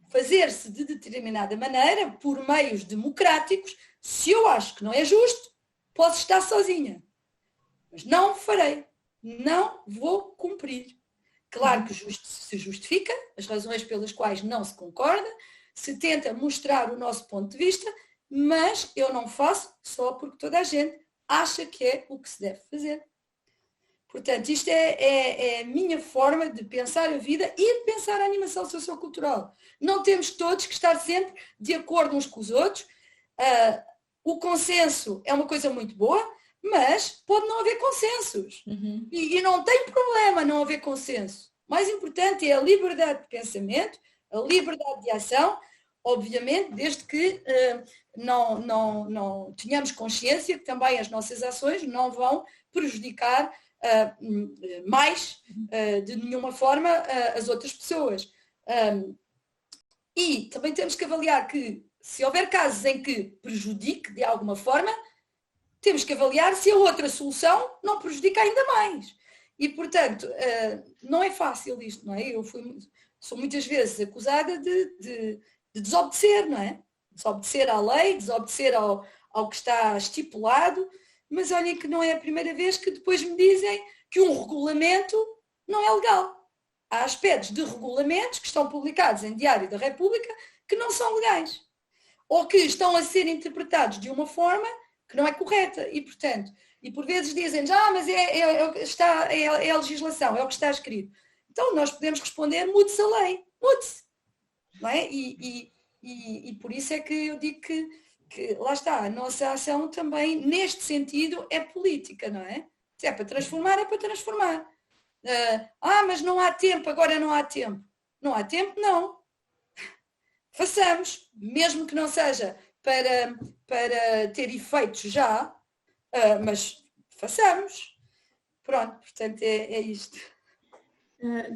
fazer-se de determinada maneira, por meios democráticos, se eu acho que não é justo, posso estar sozinha. Mas não farei. Não vou cumprir. Claro que se justifica as razões pelas quais não se concorda, se tenta mostrar o nosso ponto de vista, mas eu não faço só porque toda a gente acha que é o que se deve fazer. Portanto, isto é a minha forma de pensar a vida e de pensar a animação sociocultural. Não temos todos que estar sempre de acordo uns com os outros. O consenso é uma coisa muito boa, mas pode não haver consensos. E não tem problema não haver consenso. O mais importante é a liberdade de pensamento, a liberdade de ação, obviamente, desde que não tenhamos consciência que também as nossas ações não vão prejudicar mais de nenhuma forma as outras pessoas. E também temos que avaliar que, se houver casos em que prejudique de alguma forma, temos que avaliar se a outra solução não prejudica ainda mais. E, portanto, não é fácil isto, não é? Sou muitas vezes acusada de desobedecer, não é? Desobedecer à lei, desobedecer ao que está estipulado, mas olhem que não é a primeira vez que depois me dizem que um regulamento não é legal. Há aspectos de regulamentos que estão publicados em Diário da República que não são legais. Ou que estão a ser interpretados de uma forma que não é correta. E, portanto, por vezes dizem-nos, mas é a legislação, é o que está escrito. Então nós podemos responder, mude-se a lei, mude-se. Não é? E por isso é que eu digo que lá está, a nossa ação também, neste sentido, é política, não é? Se é para transformar, é para transformar. Mas não há tempo, agora não há tempo. Não há tempo, não. Façamos, mesmo que não seja para ter efeitos já, mas façamos. Pronto, portanto é isto.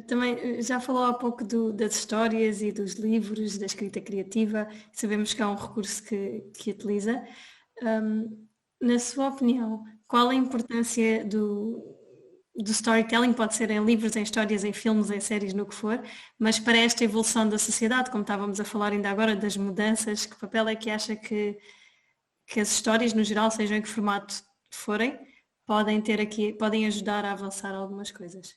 Também já falou há pouco das histórias e dos livros, da escrita criativa, sabemos que é um recurso que utiliza. Na sua opinião, qual a importância do storytelling, pode ser em livros, em histórias, em filmes, em séries, no que for, mas para esta evolução da sociedade, como estávamos a falar ainda agora, das mudanças, que papel é que acha que as histórias, no geral, sejam em que formato forem, podem ajudar a avançar algumas coisas?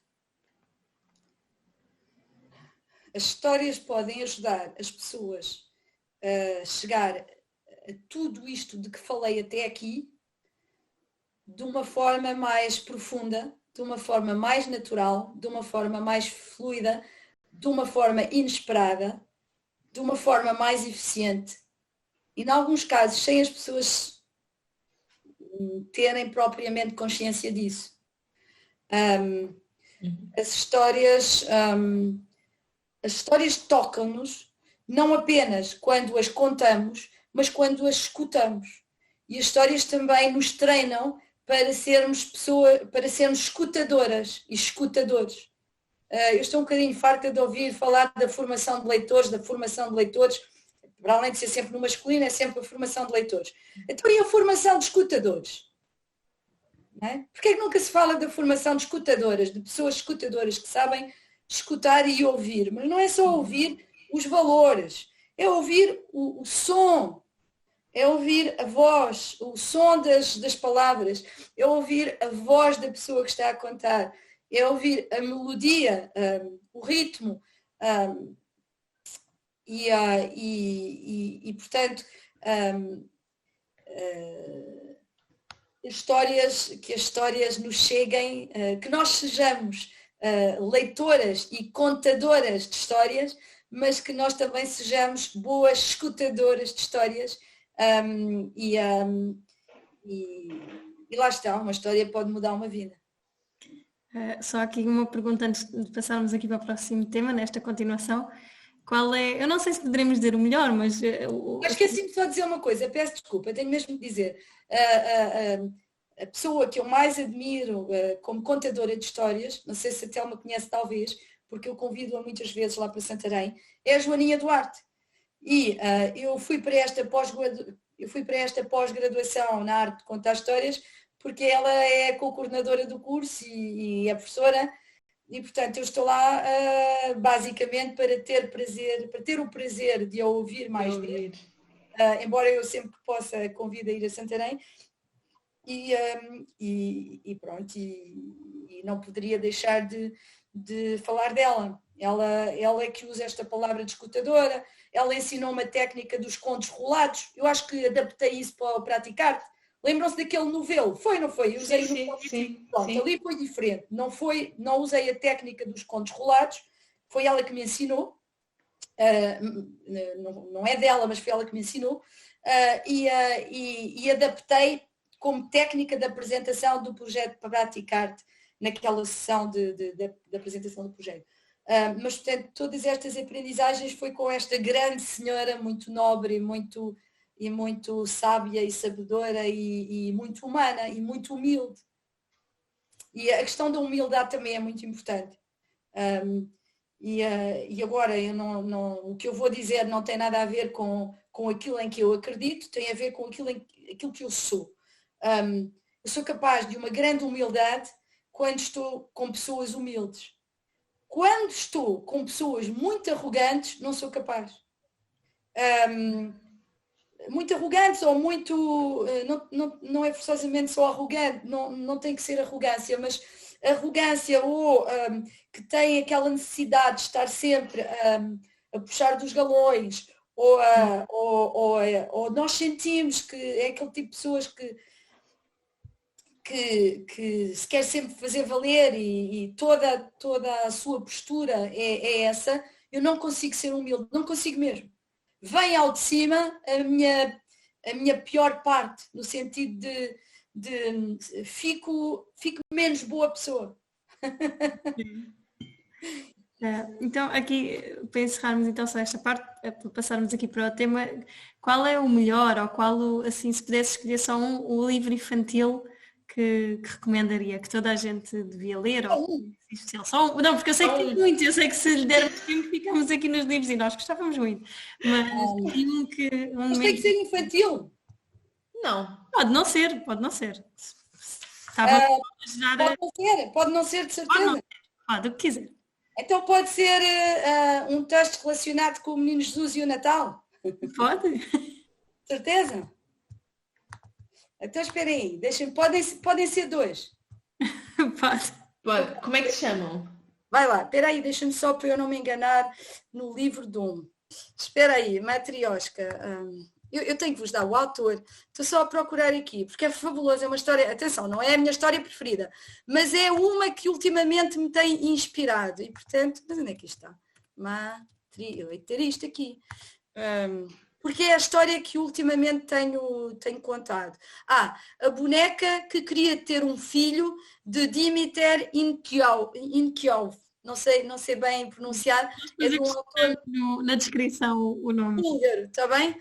As histórias podem ajudar as pessoas a chegar a tudo isto de que falei até aqui de uma forma mais profunda, de uma forma mais natural, de uma forma mais fluida, de uma forma inesperada, de uma forma mais eficiente e, em alguns casos, sem as pessoas terem propriamente consciência disso. As histórias tocam-nos não apenas quando as contamos, mas quando as escutamos. E as histórias também nos treinam para sermos escutadoras e escutadores. Eu estou um bocadinho farta de ouvir falar da formação de leitores, para além de ser sempre no masculino, é sempre a formação de leitores. Então, e a formação de escutadores? Não é? Porquê é que nunca se fala da formação de escutadoras, de pessoas escutadoras que sabem escutar e ouvir? Mas não é só ouvir os valores, é ouvir o som, é ouvir a voz, o som das palavras, é ouvir a voz da pessoa que está a contar, é ouvir a melodia, o ritmo, portanto, que as histórias nos cheguem, que nós sejamos leitoras e contadoras de histórias, mas que nós também sejamos boas escutadoras de histórias. E lá está, uma história pode mudar uma vida. Só aqui uma pergunta antes de passarmos aqui para o próximo tema, nesta continuação. Qual é, eu não sei se poderemos dizer o melhor, mas... Esqueci-me só de dizer uma coisa, peço desculpa, tenho mesmo de dizer. a pessoa que eu mais admiro como contadora de histórias, não sei se a Telma conhece talvez, porque eu convido-a muitas vezes lá para Santarém, é a Joaninha Duarte. E eu fui para esta pós-graduação na arte de contar histórias, porque ela é a co-coordenadora do curso e é professora, e portanto eu estou lá basicamente para ter o prazer de a ouvir mais vezes, embora eu sempre que possa convido a ir a Santarém, e pronto, e não poderia deixar de falar dela. Ela é que usa esta palavra de escutadora, ela ensinou-me a técnica dos contos rolados, eu acho que adaptei isso para o Praticarte. Lembram-se daquele novelo? Foi, não foi? Eu usei sim. Ali foi diferente, não usei a técnica dos contos rolados, foi ela que me ensinou, não é dela, mas foi ela que me ensinou, e adaptei como técnica de apresentação do projeto para Praticarte naquela sessão de apresentação do projeto. Mas, portanto, todas estas aprendizagens foi com esta grande senhora, muito nobre e muito sábia e sabedora e muito humana e muito humilde. E a questão da humildade também é muito importante. E agora, o que eu vou dizer não tem nada a ver com aquilo em que eu acredito, tem a ver com aquilo que eu sou. Eu sou capaz de uma grande humildade quando estou com pessoas humildes. Quando estou com pessoas muito arrogantes, não sou capaz. Muito arrogantes ou muito... Não é forçosamente só arrogante, não tem que ser arrogância, mas arrogância ou que tem aquela necessidade de estar sempre a puxar dos galões, ou nós sentimos que é aquele tipo de pessoas que se quer sempre fazer valer e toda a sua postura é essa, eu não consigo ser humilde, não consigo mesmo. Vem ao de cima a minha pior parte, no sentido de fico menos boa pessoa. Então, aqui, para encerrarmos então só esta parte, para passarmos aqui para o tema, qual é o melhor, ou qual, assim, se pudesse escolher só um livro infantil que recomendaria, que toda a gente devia ler? Não, porque eu sei que tem muito, eu sei que se lhe dermos tempo ficamos aqui nos livros e nós gostávamos muito. Mas mas tem que ser infantil? Não. Pode não ser. Pode não ser, de certeza. Pode, o que quiser. Então pode ser um texto relacionado com o Menino Jesus e o Natal? Pode? Certeza? Então espera aí, podem ser dois. Pode. Como é que se chamam? Vai lá, espera aí, deixa-me só para eu não me enganar no livro de um. Espera aí, Matrioshka. Eu tenho que vos dar o autor, estou só a procurar aqui, porque é fabuloso, é uma história, atenção, não é a minha história preferida, mas é uma que ultimamente me tem inspirado, e portanto, mas onde é que está? Eu hei de ter isto aqui, porque é a história que ultimamente tenho contado. A boneca que queria ter um filho, de Dimitar Inkiov. Não sei bem pronunciar, é de um autor... Na descrição o nome. Húngaro, está bem?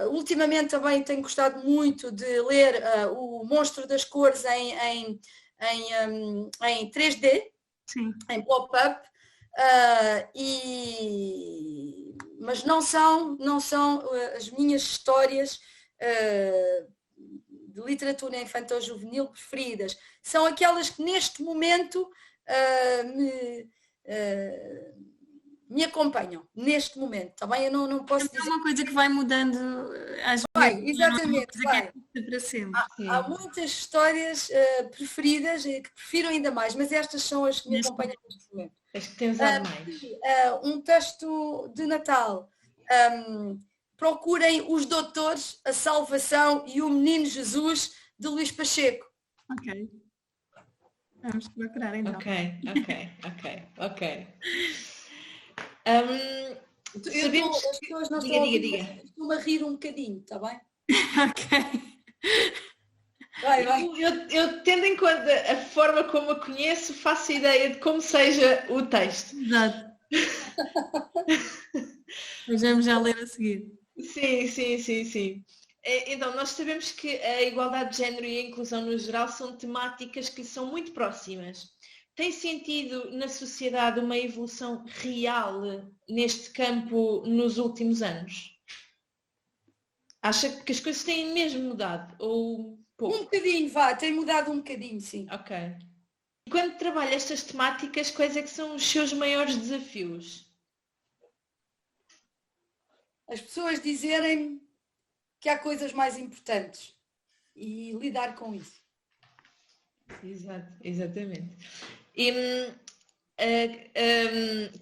Ultimamente também tenho gostado muito de ler o Monstro das Cores em 3D, sim, em pop-up, mas não são as minhas histórias de literatura infantil-juvenil preferidas. São aquelas que neste momento me acompanham, neste momento, está bem? Eu não posso dizer... É uma coisa que vai mudando às vezes. Exatamente, vai. Para sempre. Há muitas histórias preferidas, que prefiro ainda mais, mas estas são as que me acompanham neste momento. As que têm usado mais. Um texto de Natal. Procurem Os Doutores, a Salvação e o Menino Jesus, de Luís Pacheco. Ok. Vamos procurar então. Ok. As pessoas não diga. Estou-me a rir um bocadinho, está bem? Ok. Vai. Eu tendo em conta a forma como a conheço, faço ideia de como seja o texto. Exato. Mas vamos já ler a seguir. Sim. Então, nós sabemos que a igualdade de género e a inclusão no geral são temáticas que são muito próximas. Tem sentido na sociedade uma evolução real neste campo nos últimos anos? Acha que as coisas têm mesmo mudado? Ou pouco? Um bocadinho, tem mudado um bocadinho, sim. Ok. E quando trabalha estas temáticas, quais é que são os seus maiores desafios? As pessoas dizerem que há coisas mais importantes e lidar com isso. Exato, exatamente. E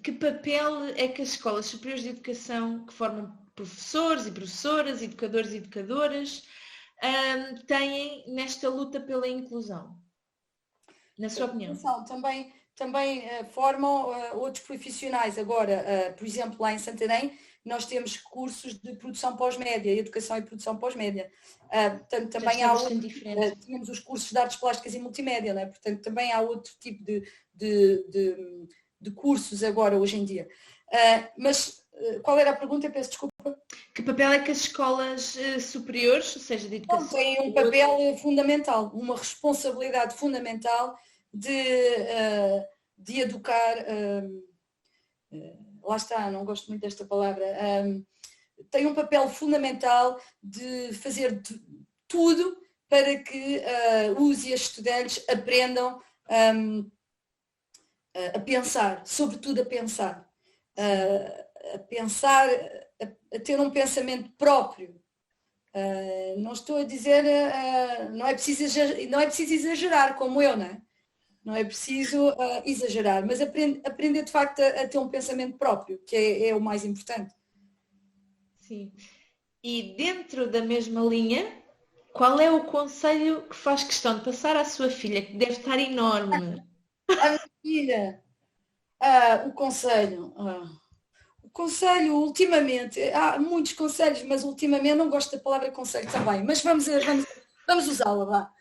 que papel é que as escolas superiores de educação, que formam professores e professoras, educadores e educadoras, têm nesta luta pela inclusão? Na sua opinião? Também formam outros profissionais. Agora, por exemplo, lá em Santarém, nós temos cursos de produção pós-média, educação e produção pós-média. Portanto, também tínhamos os cursos de artes plásticas e multimédia, não é? Portanto, também há outro tipo de cursos agora, hoje em dia. Mas qual era a pergunta? Peço desculpa. Que papel é que as escolas superiores, ou seja, de educação... Têm um papel fundamental, uma responsabilidade fundamental de educar... lá está, não gosto muito desta palavra, tem um papel fundamental de fazer tudo para que os e as estudantes aprendam a pensar, sobretudo a pensar, a ter um pensamento próprio. Não estou a dizer, não é preciso exagerar como eu, não é? Não é preciso exagerar, mas aprender de facto a ter um pensamento próprio, que é o mais importante. Sim. E dentro da mesma linha, qual é o conselho que faz questão de passar à sua filha, que deve estar enorme? A minha filha, o conselho. O conselho, ultimamente, há muitos conselhos, mas ultimamente não gosto da palavra conselho também, mas vamos usá-la, vá.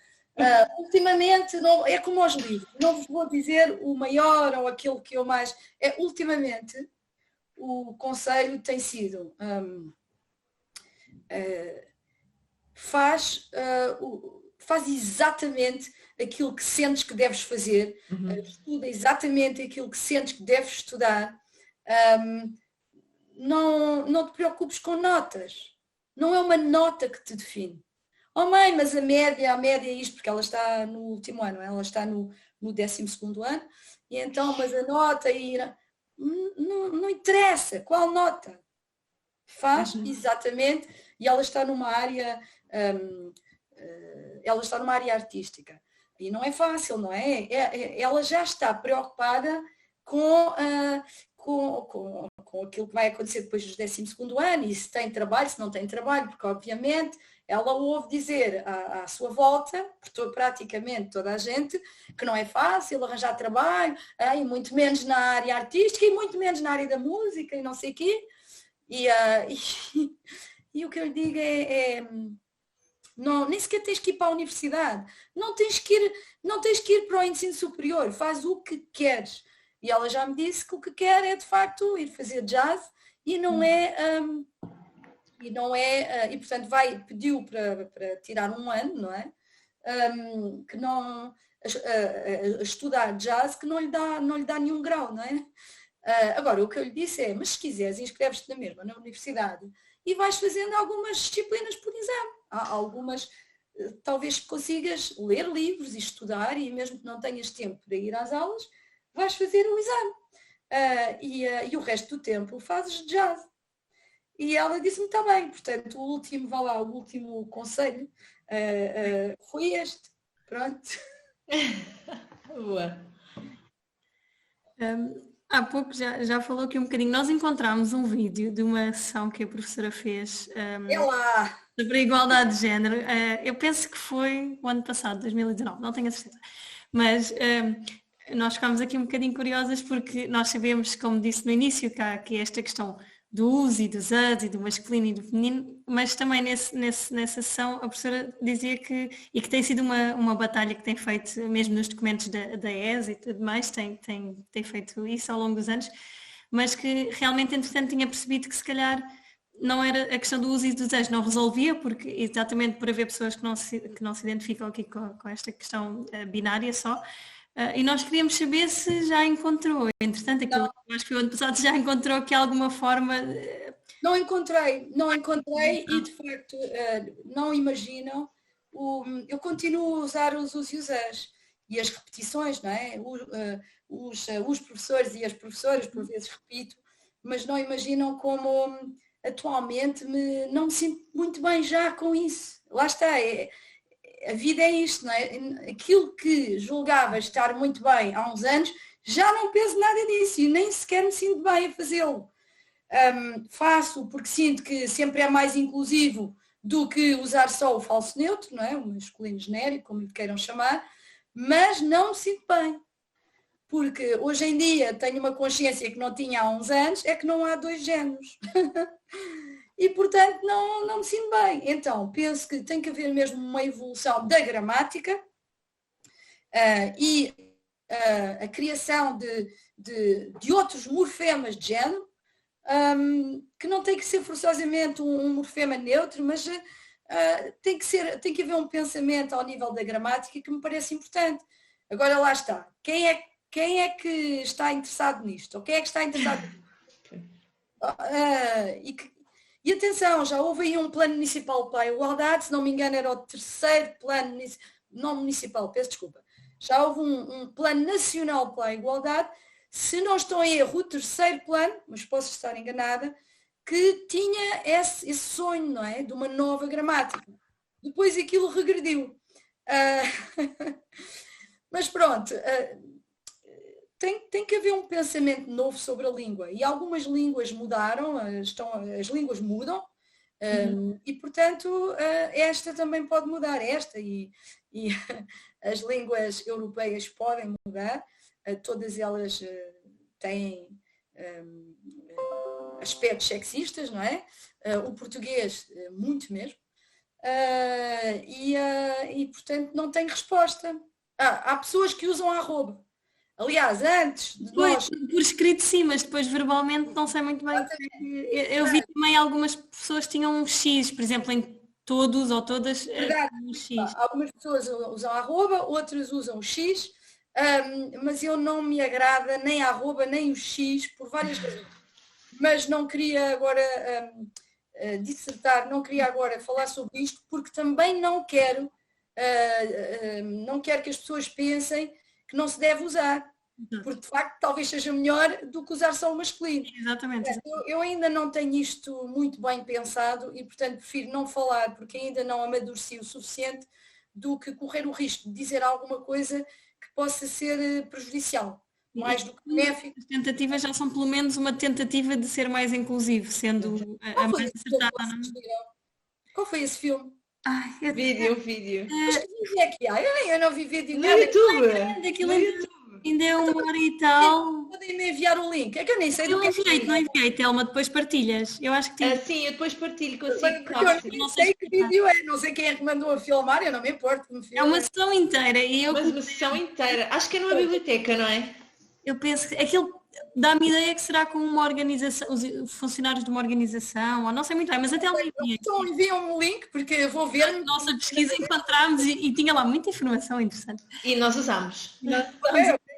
Ultimamente, não, é como aos livros, não vos vou dizer o maior ou aquele que eu mais... ultimamente, o conselho tem sido... faz exatamente aquilo que sentes que deves fazer, estuda exatamente aquilo que sentes que deves estudar, não te preocupes com notas, não é uma nota que te define. Oh mãe, mas a média é isto, porque ela está no último ano, ela está no 12º ano, e então, mas a nota não interessa, qual nota? Faz exatamente, e ela está numa área, artística, e não é fácil, não é? Ela já está preocupada com aquilo que vai acontecer depois dos 12º ano, e se tem trabalho, se não tem trabalho, porque obviamente ela ouve dizer à sua volta, por praticamente toda a gente, que não é fácil arranjar trabalho, e muito menos na área artística, e muito menos na área da música, e não sei o quê. E o que eu lhe digo não, nem sequer tens que ir para a universidade, não tens que ir para o ensino superior, faz o que queres. E ela já me disse que o que quer é de facto ir fazer jazz e e portanto pediu para tirar um ano, não é? Que não estudar jazz, que não lhe dá nenhum grau, não é? Agora, o que eu lhe disse é, mas se quiseres, inscreves-te na mesma na universidade e vais fazendo algumas disciplinas por exame. Há algumas, talvez consigas ler livros e estudar, e mesmo que não tenhas tempo para ir às aulas, vais fazer o exame. E o resto do tempo fazes jazz. E ela disse-me, está bem, portanto, o último conselho foi este. Pronto. Boa. Há pouco já falou aqui um bocadinho. Nós encontramos um vídeo de uma sessão que a professora fez sobre a igualdade de género. Eu penso que foi o ano passado, 2019, não tenho a certeza. Mas nós ficámos aqui um bocadinho curiosas porque nós sabemos, como disse no início, que há aqui esta questão do uso e dos ads e do masculino e do feminino, mas também nessa sessão a professora dizia que tem sido uma batalha que tem feito, mesmo nos documentos da ES e tudo mais, tem feito isso ao longo dos anos, mas que realmente entretanto tinha percebido que se calhar não era a questão do uso e do desejo, não resolvia, porque exatamente por haver pessoas que não se identificam aqui com esta questão binária só, e nós queríamos saber se já encontrou, entretanto, aquilo que eu acho que o ano passado já encontrou que alguma forma... Não encontrei e de facto não imaginam, eu continuo a usar os us e os as e as repetições, não é? Os professores e as professoras, por vezes repito, mas não imaginam como atualmente não me sinto muito bem já com isso. Lá está, a vida é isto, não é? Aquilo que julgava estar muito bem há uns anos, já não penso nada disso e nem sequer me sinto bem a fazê-lo. Faço porque sinto que sempre é mais inclusivo do que usar só o falso neutro, não é? O masculino genérico, como lhe queiram chamar, mas não me sinto bem. Porque hoje em dia tenho uma consciência que não tinha há uns anos, é que não há dois géneros. E portanto não me sinto bem. Então penso que tem que haver mesmo uma evolução da gramática e a criação de outros morfemas de género, que não tem que ser forçosamente um morfema neutro, mas tem que haver um pensamento ao nível da gramática que me parece importante. Agora lá está. Quem é que está interessado nisto? Ou quem é que está interessado e atenção, já houve aí um plano municipal para a igualdade, se não me engano era o terceiro plano, não municipal, peço desculpa. Já houve um plano nacional para a igualdade, se não estou em erro, o terceiro plano, mas posso estar enganada, que tinha esse sonho, não é? De uma nova gramática. Depois aquilo regrediu. Mas pronto, tem que haver um pensamento novo sobre a língua. E algumas línguas mudaram, as línguas mudam, e portanto esta também pode mudar, esta e as línguas europeias podem mudar, todas elas têm aspectos sexistas, não é? O português, muito mesmo. E portanto não tem resposta. Há pessoas que usam arroba. Aliás, antes de nós... Por escrito sim, mas depois verbalmente não sei muito bem. Eu vi também algumas pessoas que tinham um X, por exemplo, em todos ou todas um X. Algumas pessoas usam arroba, outras usam o X, mas eu não me agrada nem a arroba nem o X por várias razões. Mas não queria agora dissertar, não queria agora falar sobre isto, porque também não quero que as pessoas pensem que não se deve usar, porque de facto talvez seja melhor do que usar só o masculino. Exatamente. Eu ainda não tenho isto muito bem pensado e portanto prefiro não falar, porque ainda não amadureci o suficiente, do que correr o risco de dizer alguma coisa que possa ser prejudicial, mais do que benéfico. As tentativas já são pelo menos uma tentativa de ser mais inclusivo, sendo a mais acertada. Qual foi esse filme? Vídeo. Mas que vídeo é que há? Eu não vi vídeo No nada. YouTube. Aquilo ainda é 1 hora e tal. Podem me enviar o link. É que eu nem sei do que é. Não enviei, Telma, depois partilhas. Eu acho que tinha. Sim, eu depois partilho consigo. Eu não sei que vídeo é, não sei quem é que mandou a filmar, eu não me importo que me filme. É uma sessão inteira e eu. Mas uma sessão inteira. Acho que é numa biblioteca, não é? Eu penso que aquilo dá-me ideia que será com uma organização, os funcionários de uma organização, ou não sei muito bem, mas até lá então enviam-me o link, porque eu vou ver. A nossa pesquisa encontramos e tinha lá muita informação interessante. E nós usamos.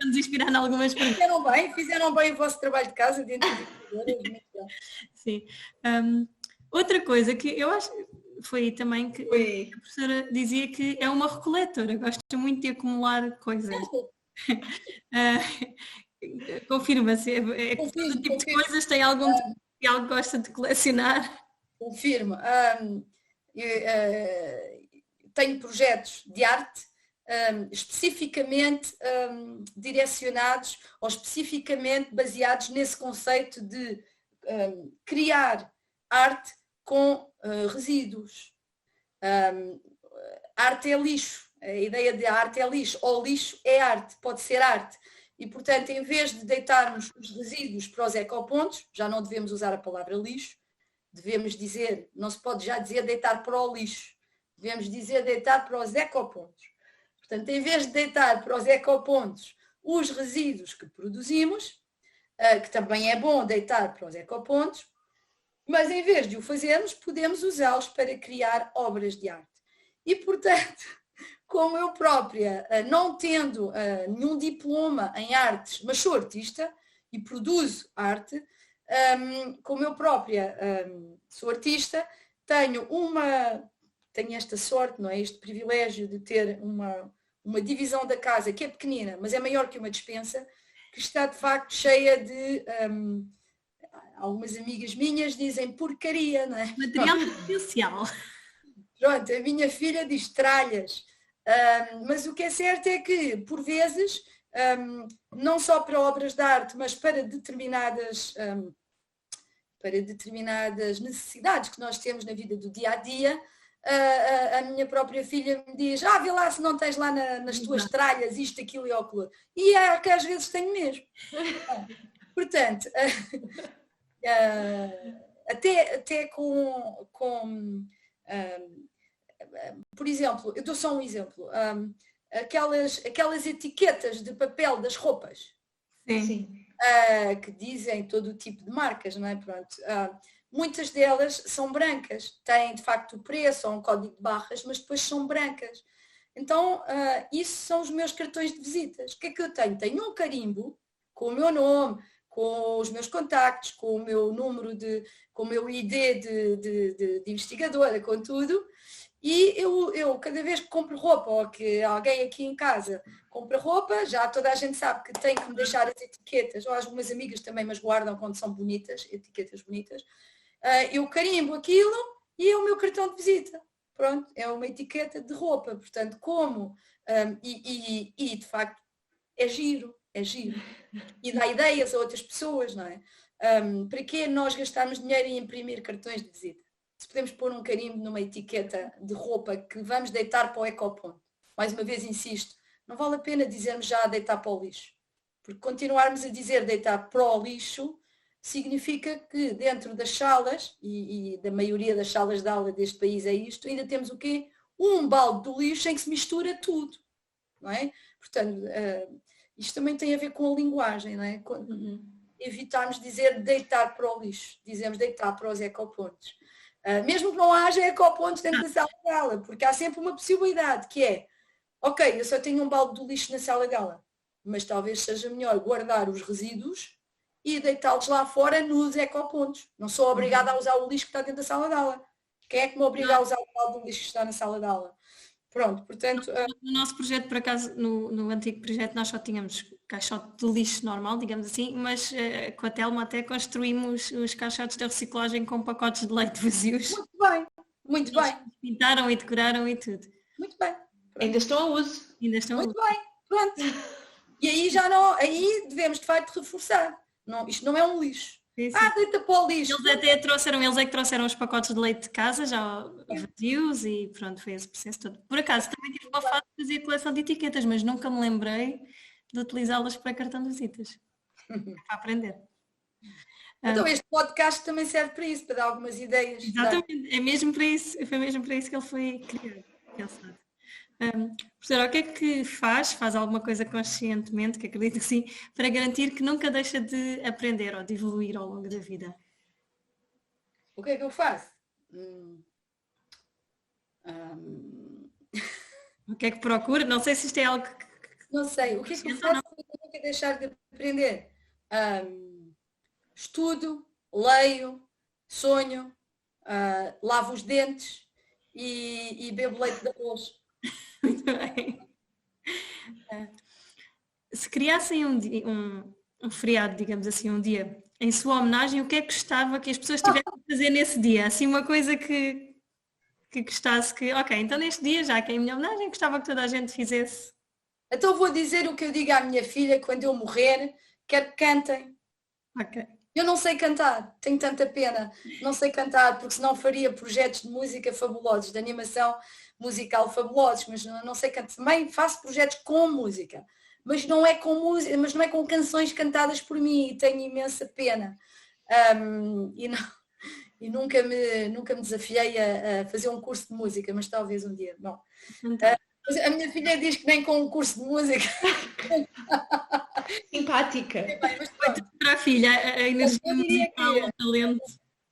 Vamos inspirar em algumas perguntas. Fizeram bem o vosso trabalho de casa dentro Sim. Outra coisa que eu acho foi também que a professora dizia que é uma recoletora, gosta muito de acumular coisas. Confirma-se, todo tipo de coisas, tem algum tipo que algo gosta de colecionar? Confirmo. Tenho projetos de arte especificamente direcionados ou especificamente baseados nesse conceito de criar arte com resíduos. Arte é lixo. A ideia de arte é lixo, ou lixo é arte, pode ser arte. E, portanto, em vez de deitarmos os resíduos para os ecopontos, já não devemos usar a palavra lixo, devemos dizer, não se pode já dizer deitar para o lixo, devemos dizer deitar para os ecopontos. Portanto, em vez de deitar para os ecopontos os resíduos que produzimos, que também é bom deitar para os ecopontos, Mas em vez de o fazermos, podemos usá-los para criar obras de arte. E, portanto, como eu própria, não tendo nenhum diploma em artes, mas sou artista e produzo arte, como eu própria sou artista, tenho esta sorte, não é? Este privilégio de ter uma divisão da casa que é pequenina, mas é maior que uma despensa, que está de facto cheia de... algumas amigas minhas dizem porcaria, não é? Material essencial. Pronto, a minha filha diz tralhas. Mas o que é certo é que, por vezes, não só para obras de arte, mas para determinadas necessidades que nós temos na vida do dia a dia, a minha própria filha me diz, vê lá se não tens lá nas tuas tralhas isto, aquilo e aquilo. E é que às vezes tenho mesmo. Portanto, até com por exemplo, eu dou só um exemplo, aquelas etiquetas de papel das roupas. Sim. Que dizem todo o tipo de marcas, não é? Pronto. Muitas delas são brancas, têm de facto o preço ou um código de barras, mas depois são brancas. Então, isso são os meus cartões de visitas. O que é que eu tenho? Tenho um carimbo com o meu nome, com os meus contactos, com o meu número com o meu ID de investigadora, com tudo. E eu cada vez que compro roupa ou que alguém aqui em casa compra roupa, já toda a gente sabe que tem que me deixar as etiquetas, ou algumas amigas também, mas guardam quando são bonitas, etiquetas bonitas. Eu carimbo aquilo e é o meu cartão de visita. Pronto, é uma etiqueta de roupa. Portanto, e de facto é giro. E dá ideias a outras pessoas, não é? Para que nós gastarmos dinheiro em imprimir cartões de visita? Se podemos pôr um carimbo numa etiqueta de roupa que vamos deitar para o ecoponto. Mais uma vez insisto, não vale a pena dizermos já deitar para o lixo. Porque continuarmos a dizer deitar para o lixo significa que dentro das salas, e da maioria das salas de aula deste país é isto, ainda temos o quê? Um balde do lixo em que se mistura tudo. Não é? Portanto, isto também tem a ver com a linguagem, não é? Evitarmos dizer deitar para o lixo. Dizemos deitar para os ecopontos. Mesmo que não haja ecopontos dentro da sala de aula, porque há sempre uma possibilidade que é, ok, eu só tenho um balde do lixo na sala de aula, mas talvez seja melhor guardar os resíduos e deitá-los lá fora nos ecopontos. Não sou obrigada a usar o lixo que está dentro da sala de aula. Quem é que me obriga a usar o balde do lixo que está na sala de aula? Pronto, portanto... No nosso projeto, por acaso, no antigo projeto, nós só tínhamos caixote de lixo normal, digamos assim, mas com a Telma até construímos os caixotes de reciclagem com pacotes de leite vazios. Muito bem. Pintaram e decoraram e tudo. Muito bem. Pronto. Ainda estão a uso. Muito bem, pronto. E aí aí devemos de facto reforçar. Não, isto não é um lixo. Sim. Deita para o lixo. Eles é que trouxeram os pacotes de leite de casa, já vazios, e pronto, foi esse processo todo. Por acaso, também tive uma fase de fazer coleção de etiquetas, mas nunca me lembrei de utilizá-las para cartão de visitas. Para aprender. Então este podcast também serve para isso, para dar algumas ideias. Exatamente, é mesmo para isso, foi mesmo para isso que ele foi criado. Professora, o que é que faz alguma coisa conscientemente, que acredito que sim, para garantir que nunca deixa de aprender ou de evoluir ao longo da vida? O que é que eu faço? O que é que procura? Não sei se isto é algo que... Não sei. O que é que eu faço para nunca deixar de aprender? Estudo, leio, sonho, lavo os dentes e bebo leite de arroz. Muito bem. Se criassem um feriado, digamos assim, um dia, em sua homenagem, o que é que gostava que as pessoas tivessem a fazer nesse dia? Assim, uma coisa que gostasse que, ok, então neste dia, já que é a minha homenagem, gostava que toda a gente fizesse. Então vou dizer o que eu digo à minha filha quando eu morrer, quero que cantem. Ok. Eu não sei cantar, tenho tanta pena. Não sei cantar, porque senão faria projetos de música fabulosos, de animação musical fabulosos, mas não sei cantar. Também faço projetos com música, mas não é com música, mas não é com canções cantadas por mim, e tenho imensa pena. E nunca me desafiei a fazer um curso de música, mas talvez um dia. Bom, a minha filha diz que nem com um curso de música. Simpática. Foi tudo para a filha, a energia musical, o talento.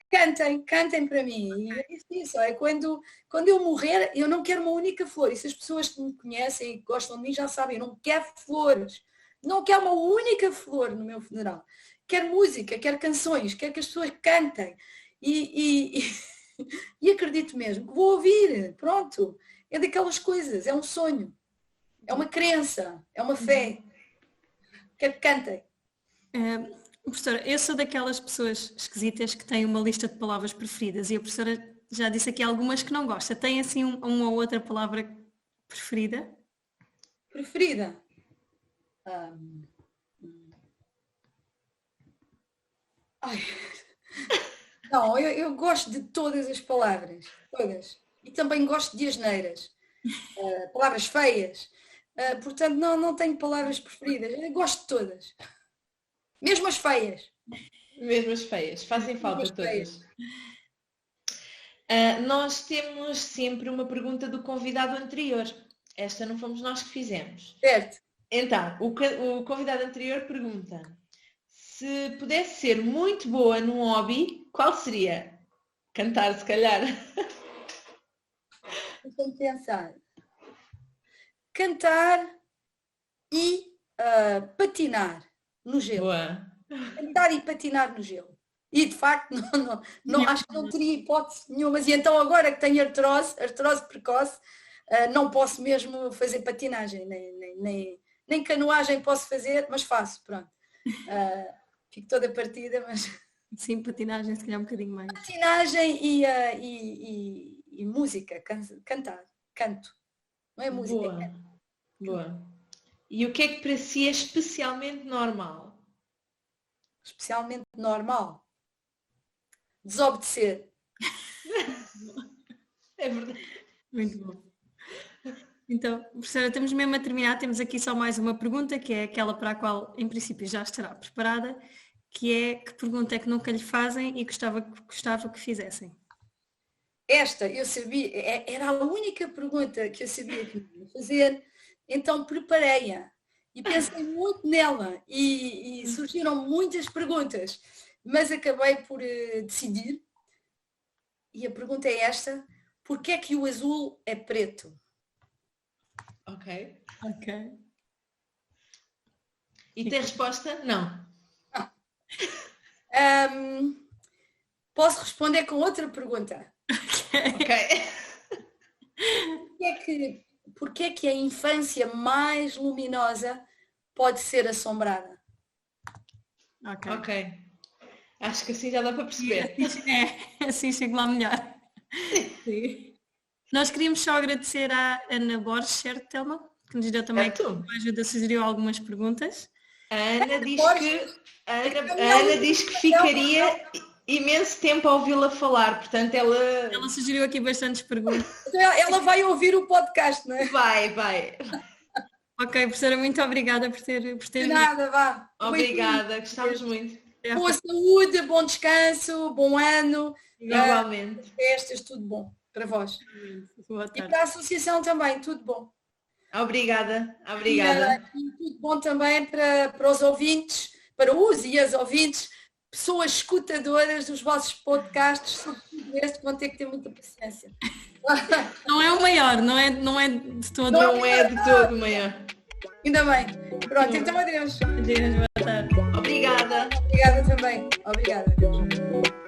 cantem para mim. E é isso, é quando eu morrer, eu não quero uma única flor. E se as pessoas que me conhecem e que gostam de mim já sabem, eu não quero flores. Não quero uma única flor no meu funeral. Quero música, quero canções, quero que as pessoas cantem. E acredito mesmo que vou ouvir, pronto. É daquelas coisas, é um sonho, é uma crença, é uma fé. Quero que cantem. Professora, eu sou daquelas pessoas esquisitas que têm uma lista de palavras preferidas e a professora já disse aqui algumas que não gosta. Tem assim uma ou outra palavra preferida? Preferida? Ai. Não, eu gosto de todas as palavras, todas. E também gosto de asneiras, palavras feias. Portanto, não tenho palavras preferidas. Eu gosto de todas. Mesmo as feias. Mesmo as feias, fazem falta todas. Nós temos sempre uma pergunta do convidado anterior. Esta não fomos nós que fizemos. Certo. Então, o convidado anterior pergunta: se pudesse ser muito boa num hobby, qual seria? Cantar, se calhar. Eu tenho que pensar. Cantar e patinar no gelo. Boa. Cantar e patinar no gelo. E de facto, não acho que não teria hipótese nenhuma. E então agora que tenho artrose precoce, não posso mesmo fazer patinagem, nem canoagem posso fazer, mas faço, pronto. Fico toda partida, mas... Sim, patinagem se calhar um bocadinho mais. Patinagem e música, canto. Não é música, Boa. é canto. Boa. E o que é que para si é especialmente normal? Especialmente normal. Desobedecer. É verdade. Muito bom. Então, professora, estamos mesmo a terminar. Temos aqui só mais uma pergunta, que é aquela para a qual, em princípio, já estará preparada, que é: que pergunta é que nunca lhe fazem e gostava que fizessem? Esta, eu sabia, era a única pergunta que eu sabia que me ia fazer, então preparei-a e pensei muito nela e surgiram muitas perguntas, mas acabei por decidir. E a pergunta é esta: porquê é que o azul é preto? Ok. Ok. E tem resposta? Não. Posso responder com outra pergunta. Ok. Porquê é que a infância mais luminosa pode ser assombrada? Ok. Acho que assim já dá para perceber. Assim chego lá melhor. Sim. Nós queríamos só agradecer à Ana Borges, certo, Telma? Que nos deu também uma ajuda, sugeriu algumas perguntas. A Ana diz que ficaria imenso tempo a ouvi-la falar, portanto Ela sugeriu aqui bastantes perguntas. Ela vai ouvir o podcast, não é? Vai. Ok, professora, muito obrigada por ter De nada, vá. Obrigada, gostávamos muito. Boa saúde, bom descanso, bom ano. Igualmente. Festas, tudo bom para vós. Boa E tarde. para a associação também, tudo bom. Obrigada. E tudo bom também para os ouvintes, para os e as ouvintes, pessoas escutadoras dos vossos podcasts, sobretudo este, que vão ter que ter muita paciência. Não é o maior, não é de todo. Não é de todo o maior. Ainda bem. Pronto, então adeus. Adeus, boa tarde. Obrigada. Obrigada também. Obrigada. Adeus.